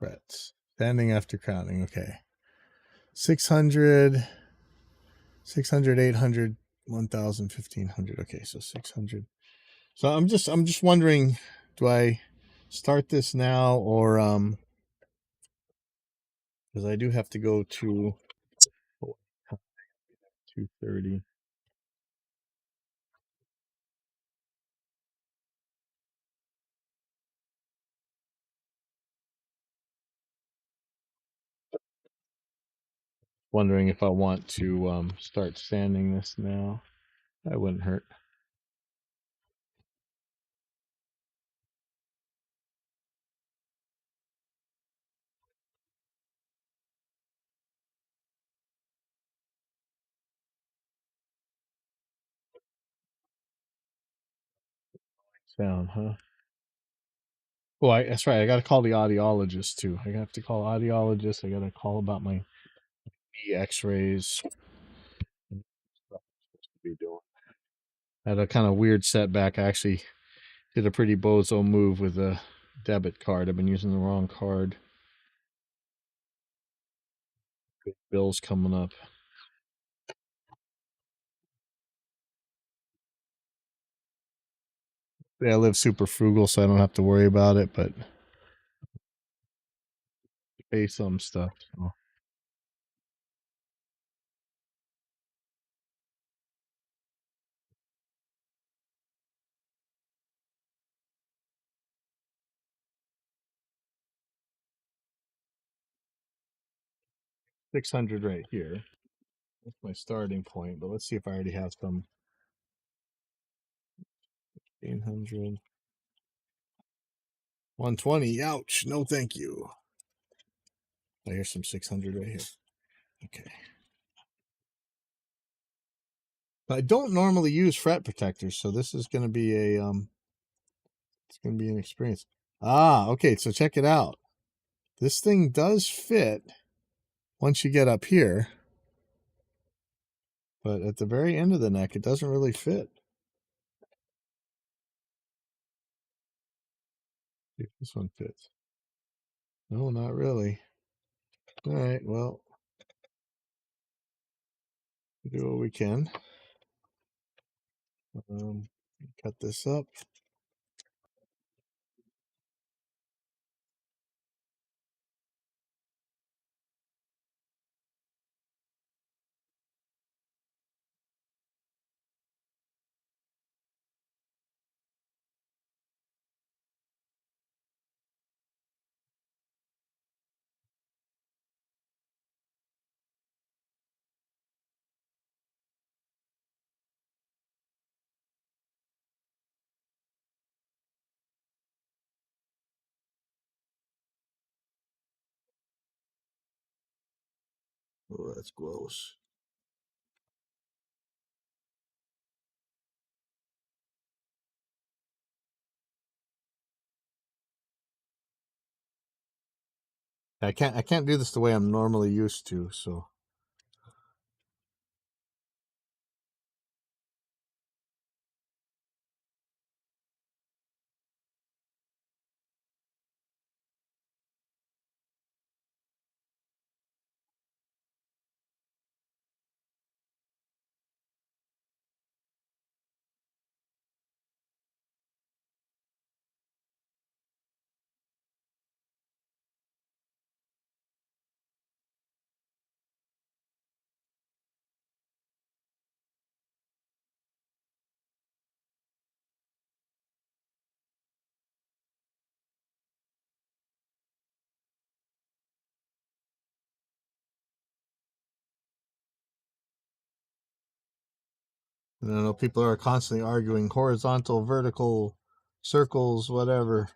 Frets. Standing after crowning. Okay. 600, 600, 800, 1000, 1500. Okay, so 600. So I'm just wondering, do I start this now or because I do have to go to 2:30. Wondering if I want to start sanding this now. That wouldn't hurt. Sound, huh? Oh, that's right. I got to call the audiologist too. I have to call audiologist. I got to call about my X-rays. And stuff I'm supposed to be doing. I had a kind of weird setback. I actually did a pretty bozo move with a debit card. I've been using the wrong card. Big bills coming up. Yeah, I live super frugal, so I don't have to worry about it, but pay some stuff. So. 600 right here. That's my starting point, but let's see if I already have some. 800. 120. Ouch. No, thank you. I hear some 600 right here. Okay. I don't normally use fret protectors, so this is going to be it's going to be an experience. Ah, okay. So check it out. This thing does fit once you get up here, but at the very end of the neck, it doesn't really fit. See if this one fits. No, not really. All right, well, do what we can. Um, cut this up. Oh, that's gross. I can't do this the way I'm normally used to, so I don't know. People are constantly arguing horizontal, vertical, circles, whatever.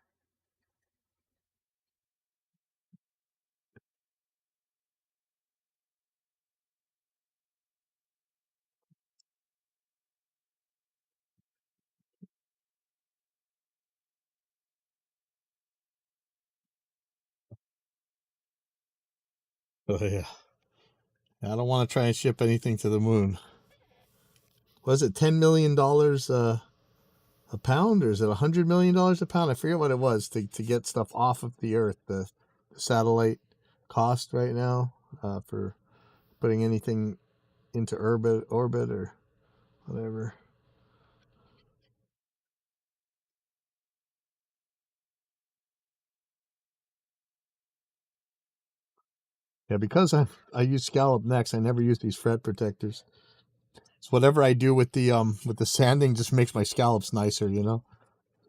Oh yeah. I don't want to try and ship anything to the moon. Was it $10 million a pound, or is it $100 million a pound? I forget what it was to get stuff off of the Earth. The satellite cost right now for putting anything into orbit or whatever. Yeah, because I use scallop necks, I never use these fret protectors. So whatever I do with the sanding just makes my scallops nicer, you know.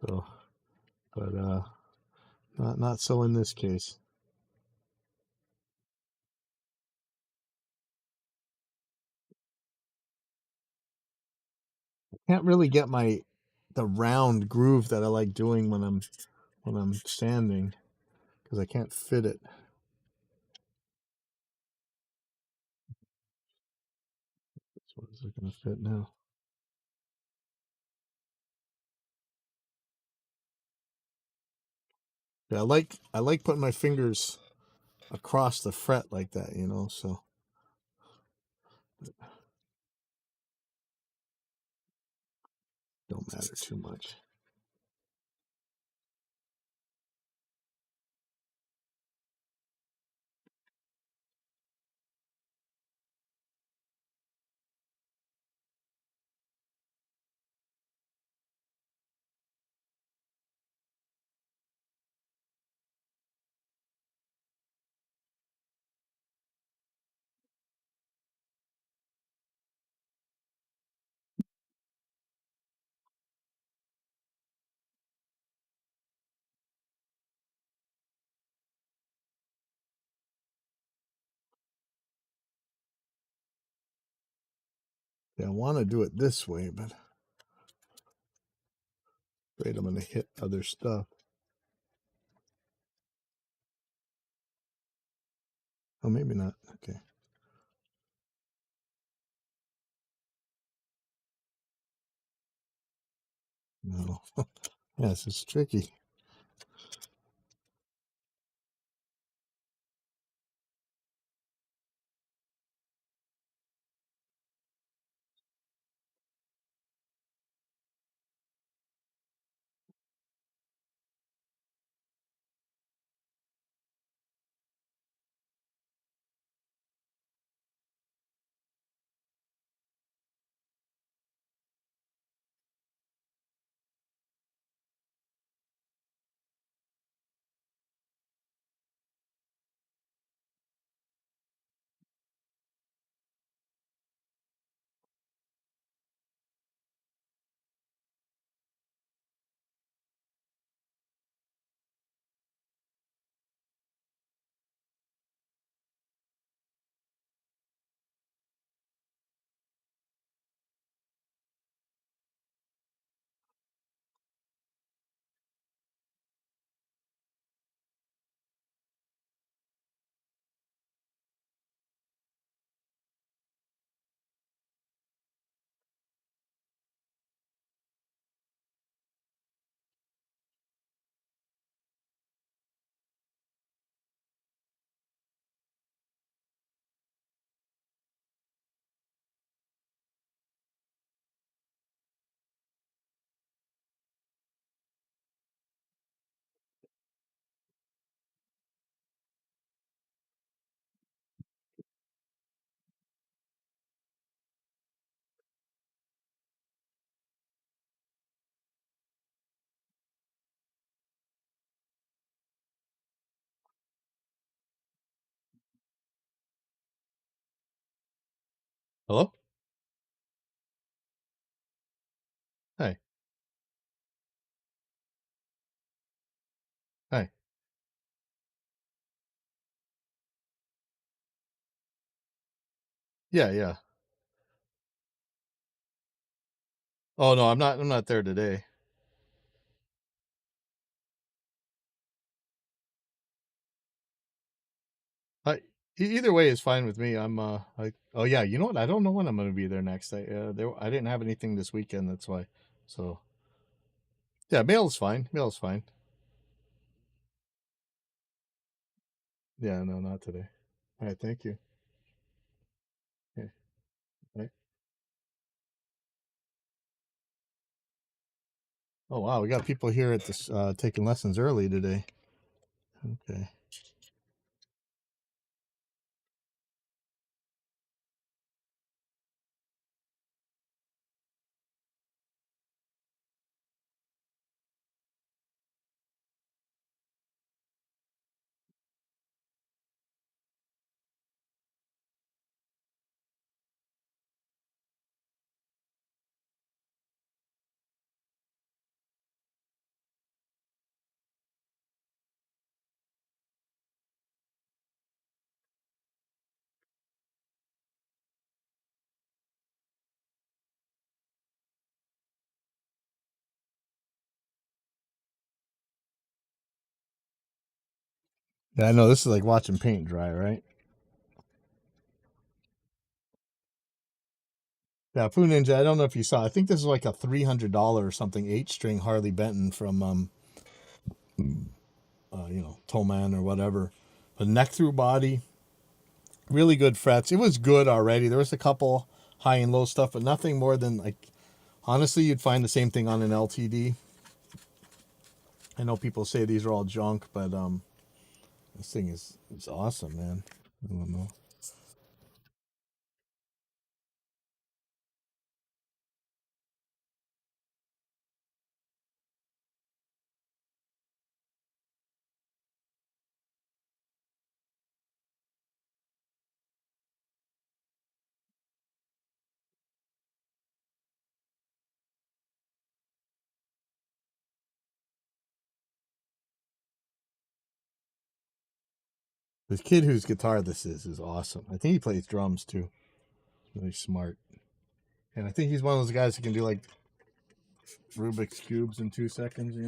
So, but not so in this case. Can't really get the round groove that I like doing when I'm sanding because I can't fit it. So is it going to fit now? Yeah, I like putting my fingers across the fret like that, you know. So don't matter too much. Yeah, I want to do it this way, but afraid I'm going to hit other stuff. Oh, maybe not. Okay. No. Yes, it's tricky. Hello? Hi. Hi. Yeah, yeah. Oh no, I'm not there today. I either way is fine with me. I'm like oh yeah, you know what? I don't know when I'm going to be there next. I didn't have anything this weekend, that's why. So, yeah, mail is fine. Mail is fine. Yeah, no, not today. All right, thank you. Yeah, right. Oh wow, we got people here at this taking lessons early today. Okay. Yeah, I know this is like watching paint dry, right? Yeah, Pooh Ninja. I don't know if you saw. I think this is like a $300 or something 8 string Harley Benton from Toman or whatever. A neck through body, really good frets. It was good already. There was a couple high and low stuff, but nothing more than like honestly, you'd find the same thing on an LTD. I know people say these are all junk, but this thing is it's awesome, man. I don't know. This kid whose guitar this is awesome. I think he plays drums too. Really smart. And I think he's one of those guys who can do like Rubik's cubes in 2 seconds. He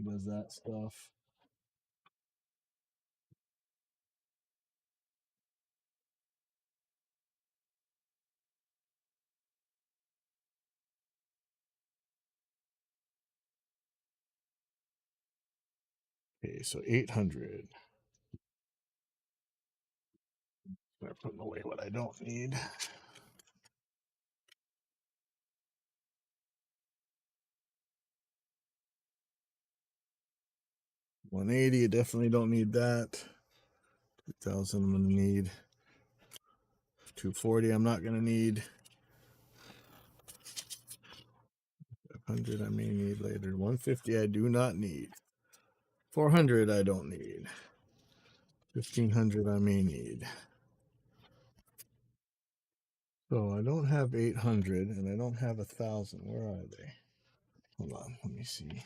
does that stuff. Okay, so 800. Start putting away what I don't need. 180, I definitely don't need that. 2000, I'm gonna need. 240, I'm not gonna need. 500, I may need later. 150, I do not need. 400, I don't need. 1500, I may need. So I don't have 800 and I don't have 1000. Where are they? Hold on, let me see.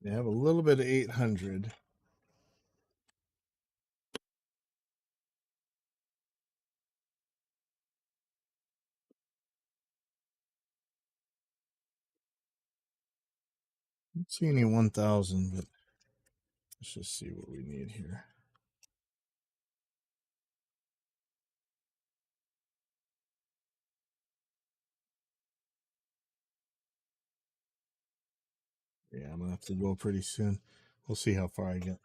I have a little bit of 800. I don't see any 1000, but let's just see what we need here. Yeah, I'm gonna have to go pretty soon. We'll see how far I get.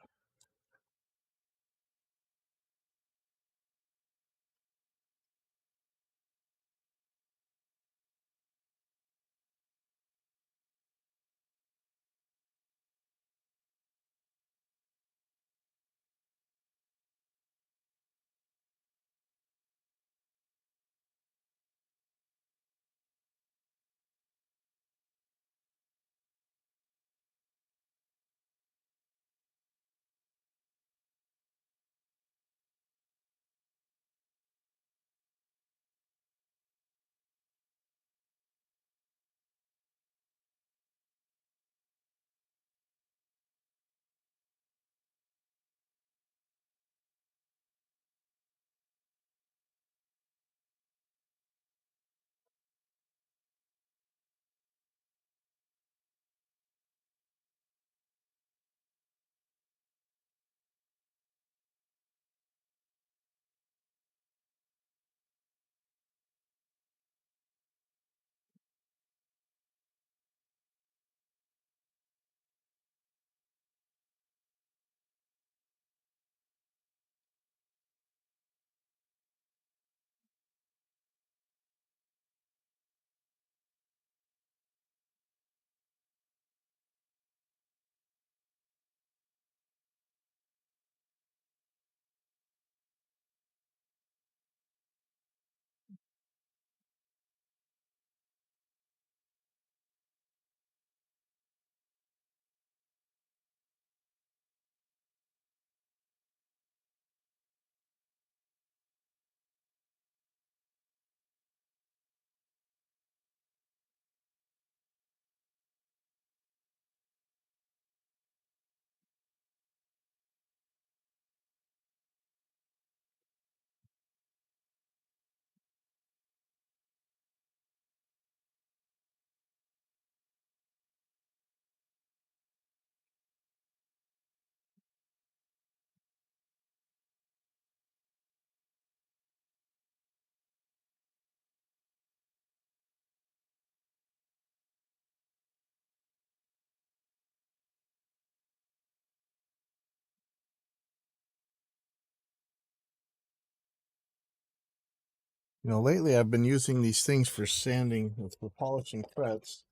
Lately I've been using these things for sanding, for polishing frets.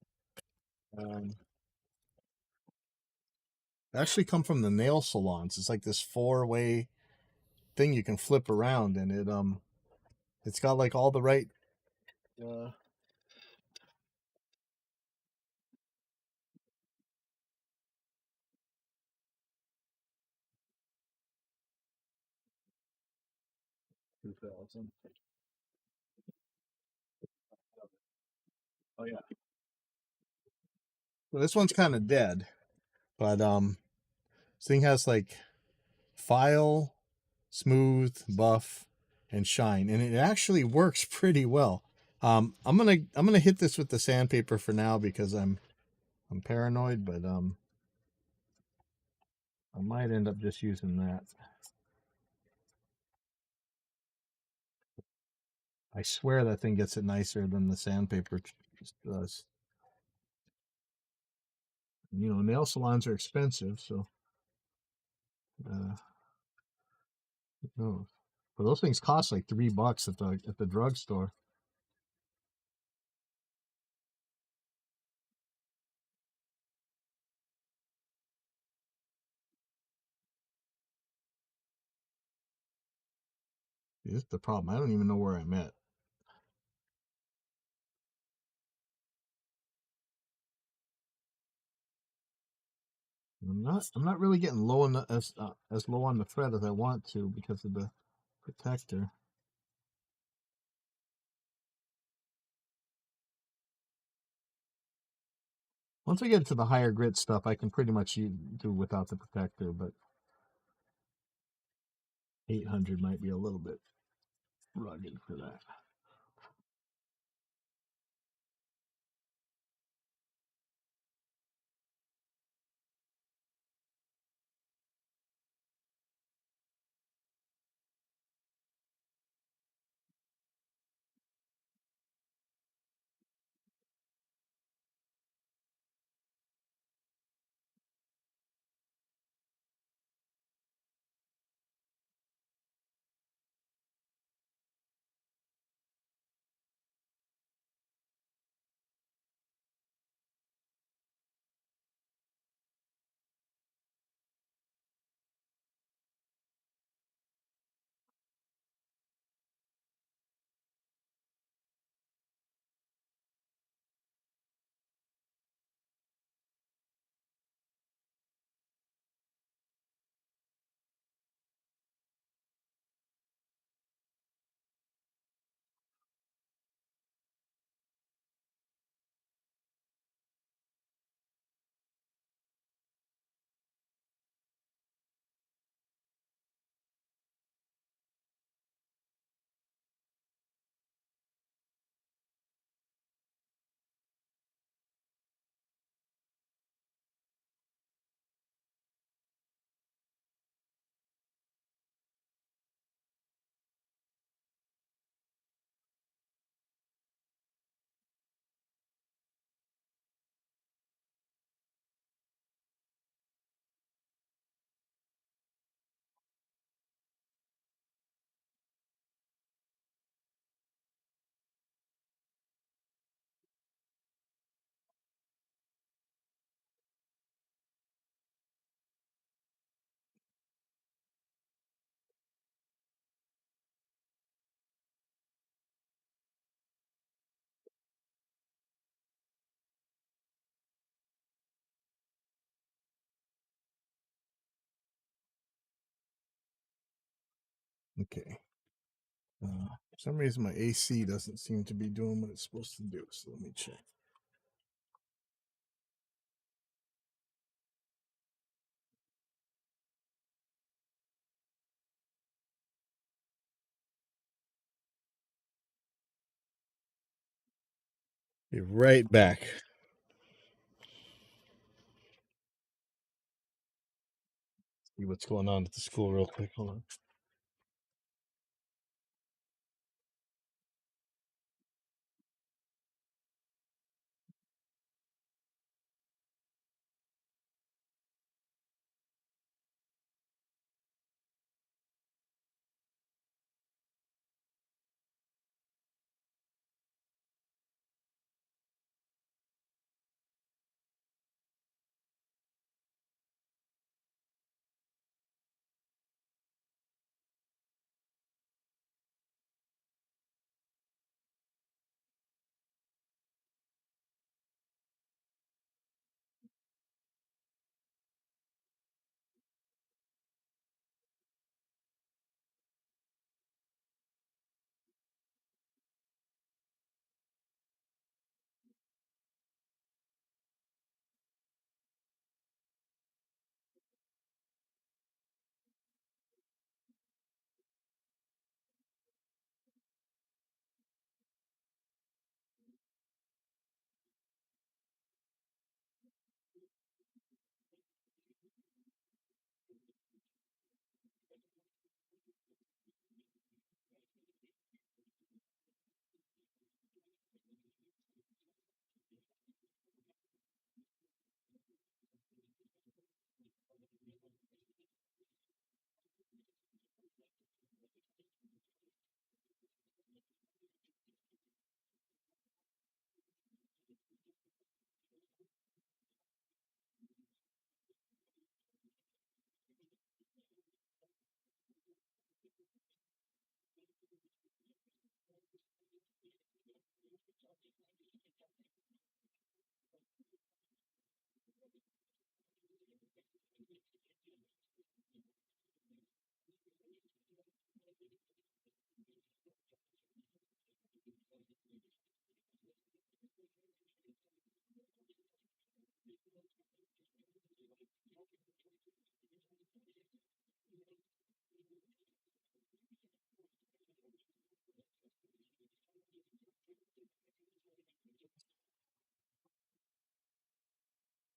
Um, they actually come from the nail salons. It's like this four-way thing you can flip around, and it's got like all the right. Uh, 2000. Oh yeah. Well, this one's kind of dead, but this thing has like file, smooth, buff, and shine, and it actually works pretty well. I'm gonna hit this with the sandpaper for now because I'm paranoid, but I might end up just using that. I swear that thing gets it nicer than the sandpaper just does. Nail salons are expensive, so uh, no. But those things cost like $3 at the drugstore. This is the problem. I don't even know where I'm at. I'm not really getting low on as low on the thread as I want to because of the protector. Once I get to the higher grit stuff, I can pretty much do without the protector, but 800 might be a little bit rugged for that. Okay. For some reason, my AC doesn't seem to be doing what it's supposed to do. So let me check. Be right back. See what's going on at the school real quick. Hold on.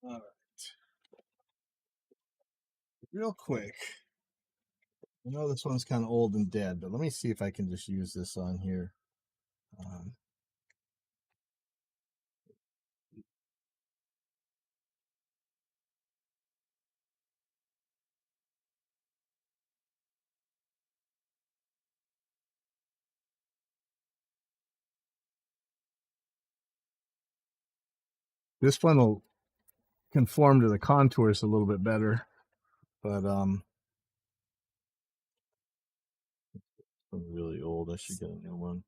All right. Real quick. I know this one's kind of old and dead, but let me see if I can just use this on here. Um, this one will conform to the contours a little bit better, but it's really old. I should get a new one.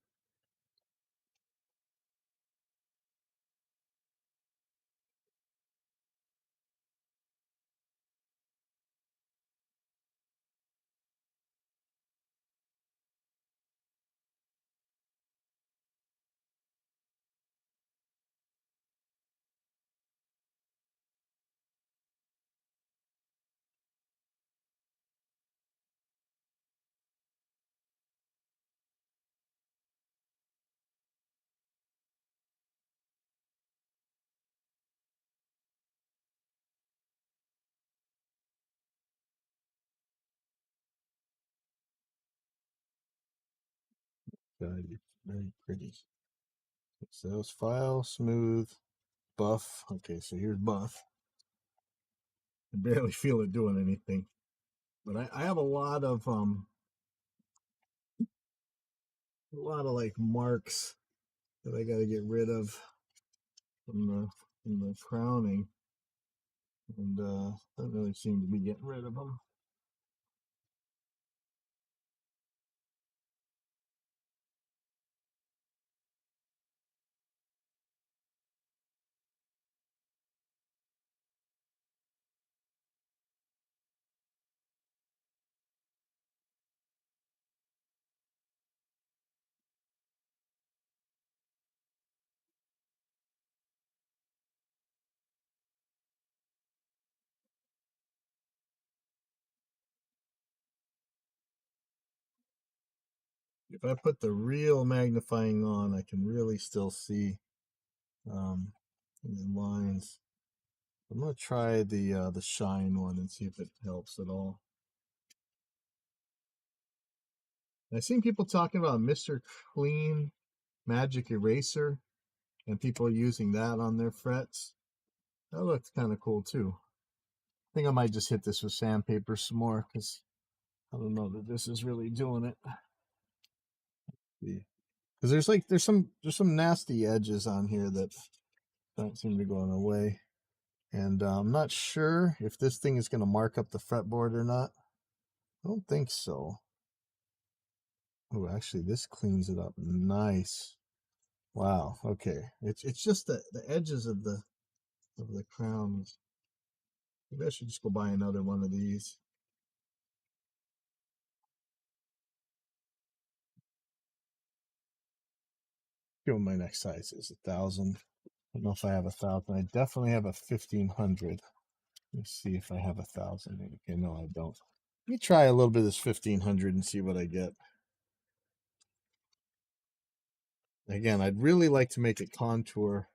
God, it's very pretty. So that was file, smooth, buff. Okay, so here's buff. I barely feel it doing anything, but I have a lot of like marks that I got to get rid of from the crowning, and don't really seem to be getting rid of them. If I put the real magnifying on, I can really still see these lines. I'm gonna try the shine one and see if it helps at all. I've seen people talking about Mr. Clean Magic Eraser and people using that on their frets. That looks kind of cool too. I think I might just hit this with sandpaper some more because I don't know that this is really doing it. Because there's some nasty edges on here that don't seem to go away. And I'm not sure if this thing is going to mark up the fretboard or not. I don't think so. Oh, actually, this cleans it up nice. Wow. Okay. It's just the edges of the crowns. Maybe I should just go buy another one of these. Give my next size is 1,000. I don't know if I have 1,000. I definitely have a 1,500. Let's see if I have 1,000. Okay, no, I don't. Let me try a little bit of this 1,500 and see what I get. Again, I'd really like to make it contour.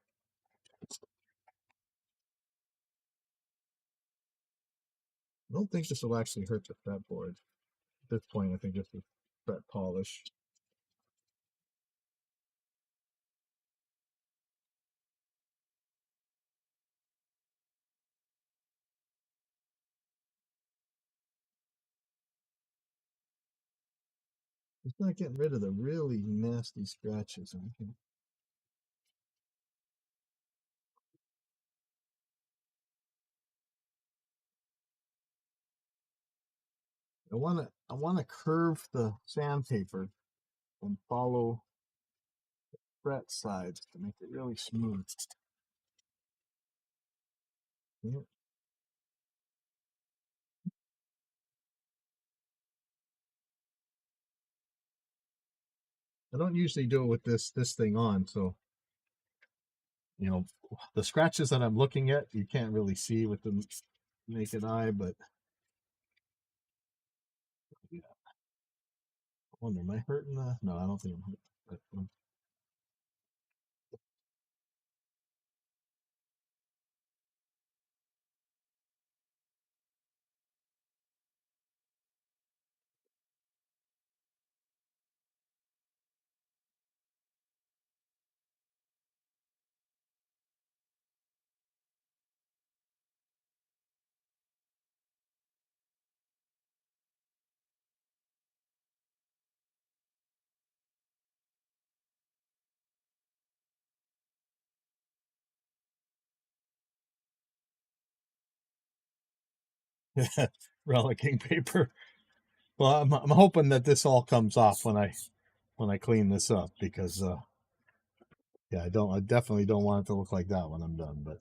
I don't think this will actually hurt the fretboard. At this point, I think this is fret polish. It's not getting rid of the really nasty scratches. I want to curve the sandpaper and follow fret sides to make it really smooth. Yeah. I don't usually do it with this thing on, so the scratches that I'm looking at you can't really see with the naked eye, but yeah. I wonder, am I hurting the? No, I don't think I'm hurting. But, Relicking paper. Well, I'm hoping that this all comes off when I clean this up because yeah, I definitely don't want it to look like that when I'm done, but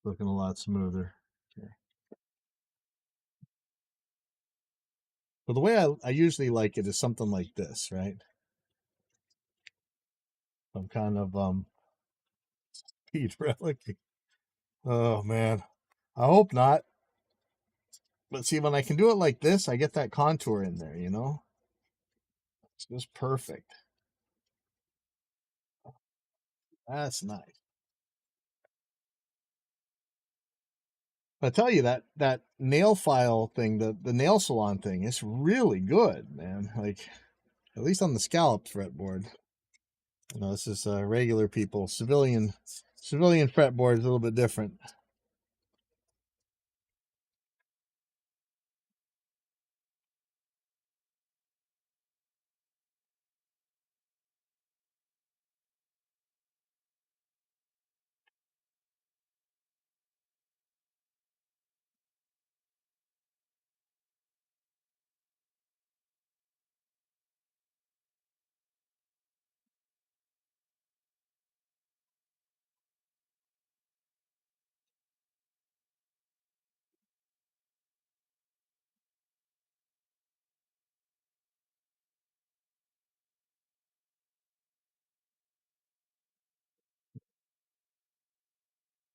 looking a lot smoother. Okay. So the way I usually like it is something like this, right? I'm kind of speed relicking. Oh man. I hope not. But see, when I can do it like this, I get that contour in there. It's just perfect. That's nice. I tell you that nail file thing, the nail salon thing, is really good, man. Like at least on the scalloped fretboard. This is regular people. Civilian fretboard is a little bit different.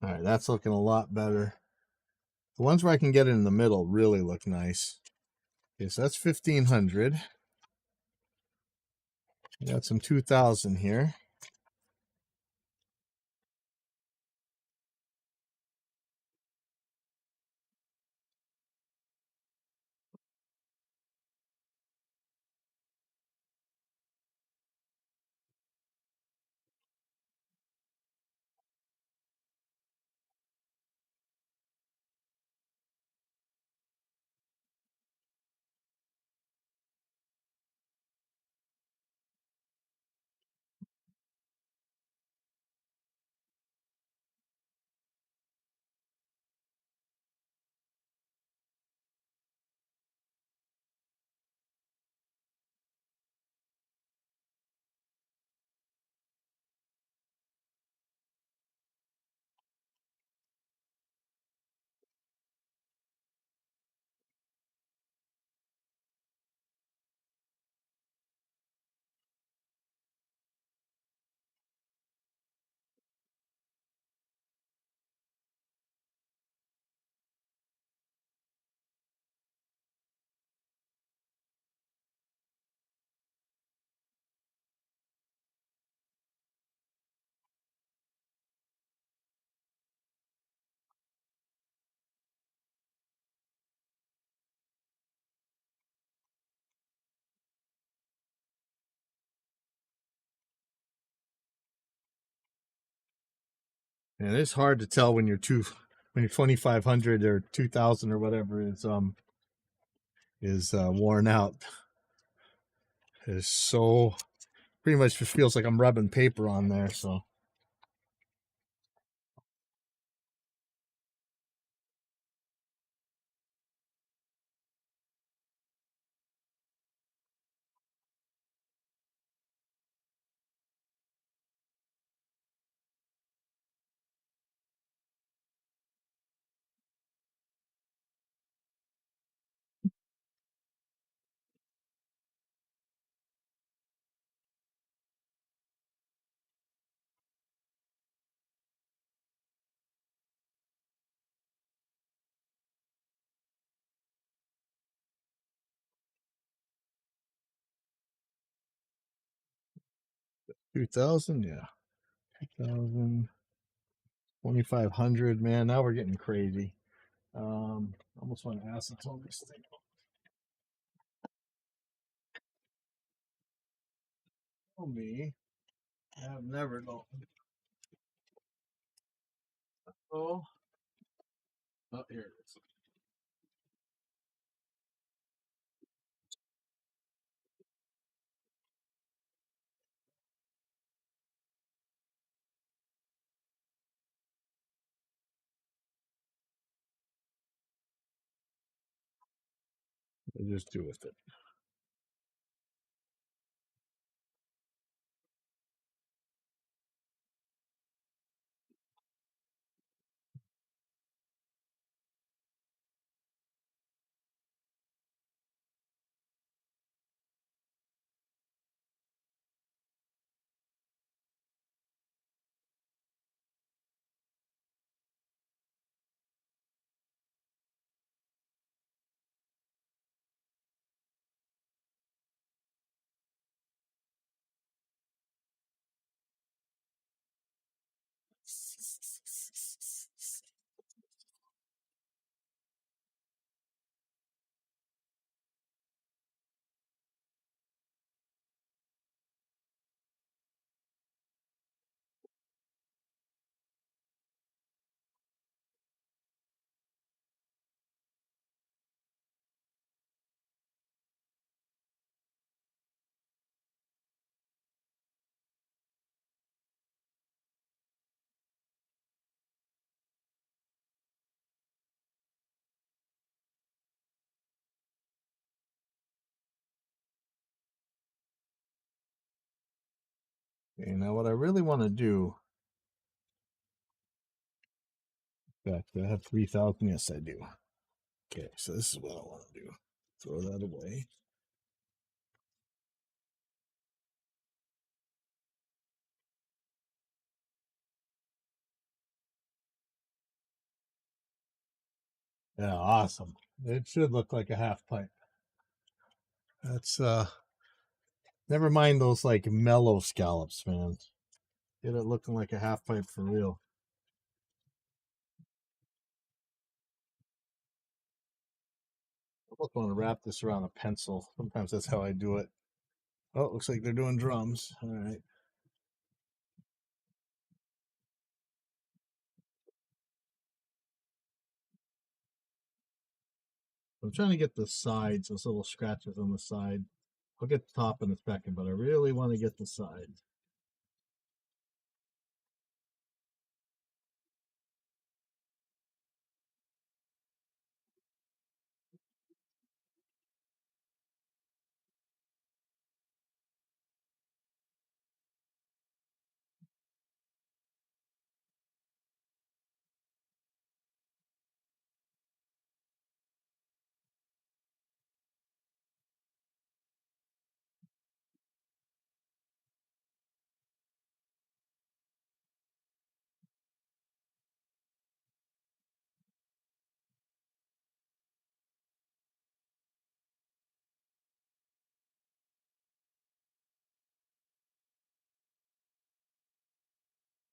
All right, that's looking a lot better. The ones where I can get it in the middle really look nice. Okay, so that's 1500. We got some 2000 here. And it's hard to tell when when you're 2500 or 2000 or whatever is worn out. It's so pretty much just feels like I'm rubbing paper on there. So two thousand, yeah, 2000, 2500. Man, now we're getting crazy. Almost want to acetone this thing. Oh me, I've never known. Oh, oh, here it is. I'll just do with it. Okay, now what I really want to do. In fact, I have 3000. Yes, I do. Okay, so this is what I want to do. Throw that away. Yeah, awesome. It should look like a half pipe. That's never mind those like mellow scallops, man. Get it looking like a half pipe for real. I almost want to wrap this around a pencil. Sometimes that's how I do it. Oh, it looks like they're doing drums. All right. I'm trying to get the sides, those little scratches on the side. I'll get the top in a second, but I really want to get the sides.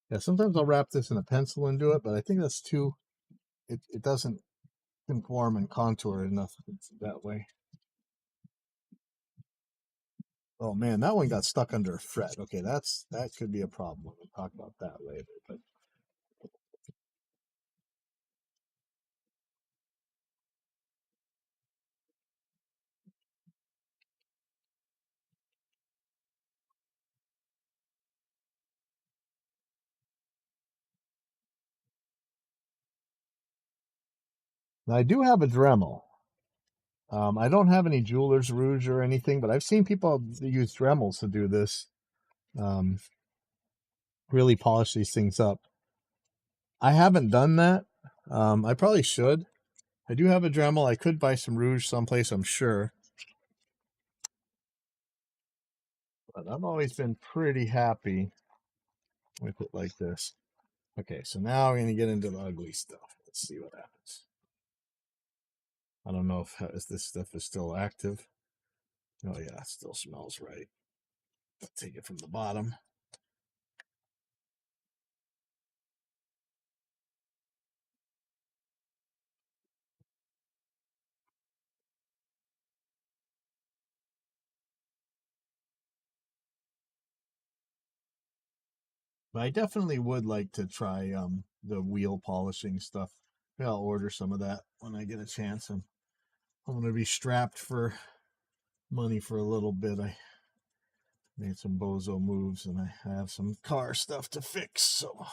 Yeah, sometimes I'll wrap this in a pencil and do it, but I think that's too, it doesn't conform and contour enough that way. Oh man, that one got stuck under a fret. Okay, that could be a problem. We'll talk about that later. But I do have a Dremel. I don't have any jeweler's rouge or anything, but I've seen people use Dremels to do this. Um, really polish these things up. I haven't done that. I probably should. I do have a Dremel. I could buy some rouge someplace, I'm sure. But I've always been pretty happy with it like this. Okay, so now we're going to get into the ugly stuff. Let's see what happens. I don't know if this stuff is still active. Oh yeah, it still smells right. I'll take it from the bottom. But I definitely would like to try the wheel polishing stuff. Maybe I'll order some of that when I get a chance. I'm going to be strapped for money for a little bit. I made some bozo moves and I have some car stuff to fix. So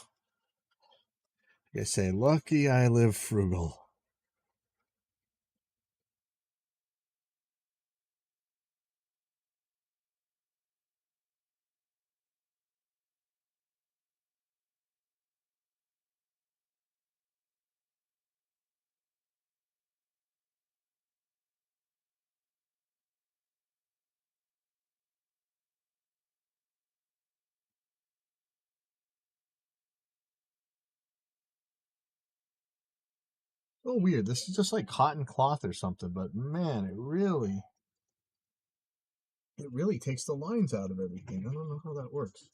I say, lucky I live frugal. Oh, weird. This is just like cotton cloth or something, but man, it really takes the lines out of everything. I don't know how that works.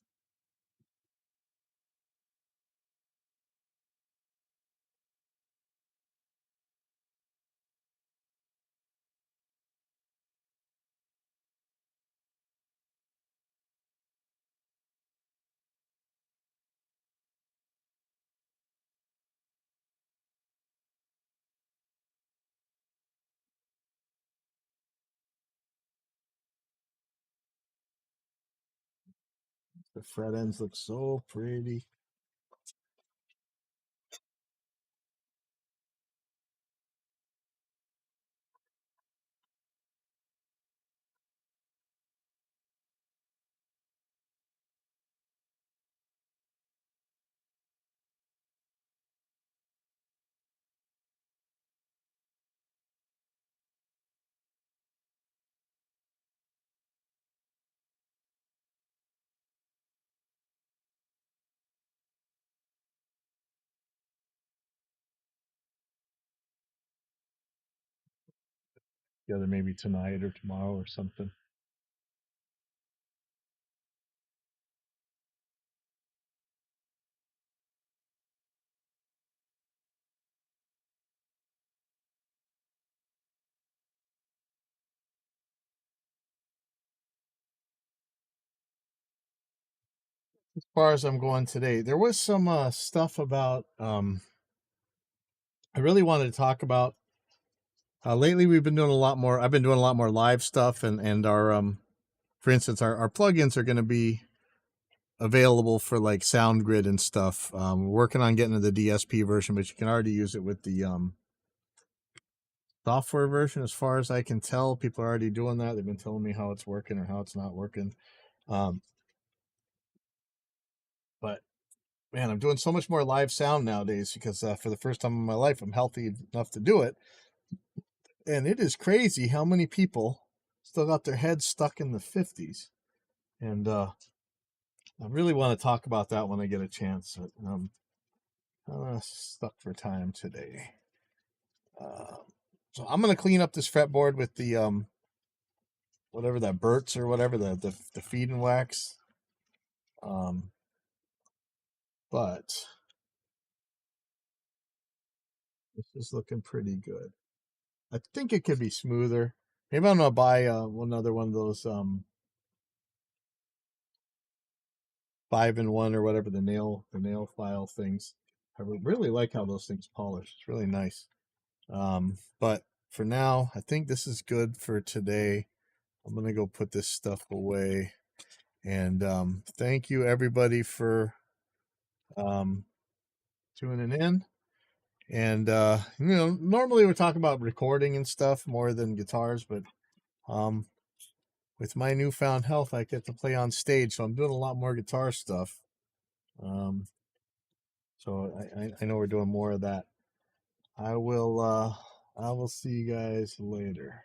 The fret ends look so pretty. together maybe tonight or tomorrow or something. As far as I'm going today, there was some stuff about I really wanted to talk about. Lately, we've been doing a lot more. I've been doing a lot more live stuff, and our for instance, our plugins are going to be available for like SoundGrid and stuff. We're working on getting to the DSP version, but you can already use it with the software version. As far as I can tell, people are already doing that. They've been telling me how it's working or how it's not working. Um, but man, I'm doing so much more live sound nowadays because for the first time in my life, I'm healthy enough to do it. And it is crazy how many people still got their heads stuck in the 50s. And I really want to talk about that when I get a chance. I'm stuck for time today. So I'm going to clean up this fretboard with the whatever that Burt's or whatever, the feed and wax. But this is looking pretty good. I think it could be smoother. Maybe I'm gonna buy another one of those 5-in-1 or whatever, the nail file things. I really like how those things polish. It's really nice. But for now, I think this is good for today. I'm gonna go put this stuff away. And thank you everybody for tuning in. And normally we're talking about recording and stuff more than guitars, but with my newfound health, I get to play on stage, so I'm doing a lot more guitar stuff. So I know we're doing more of that. I will see you guys later.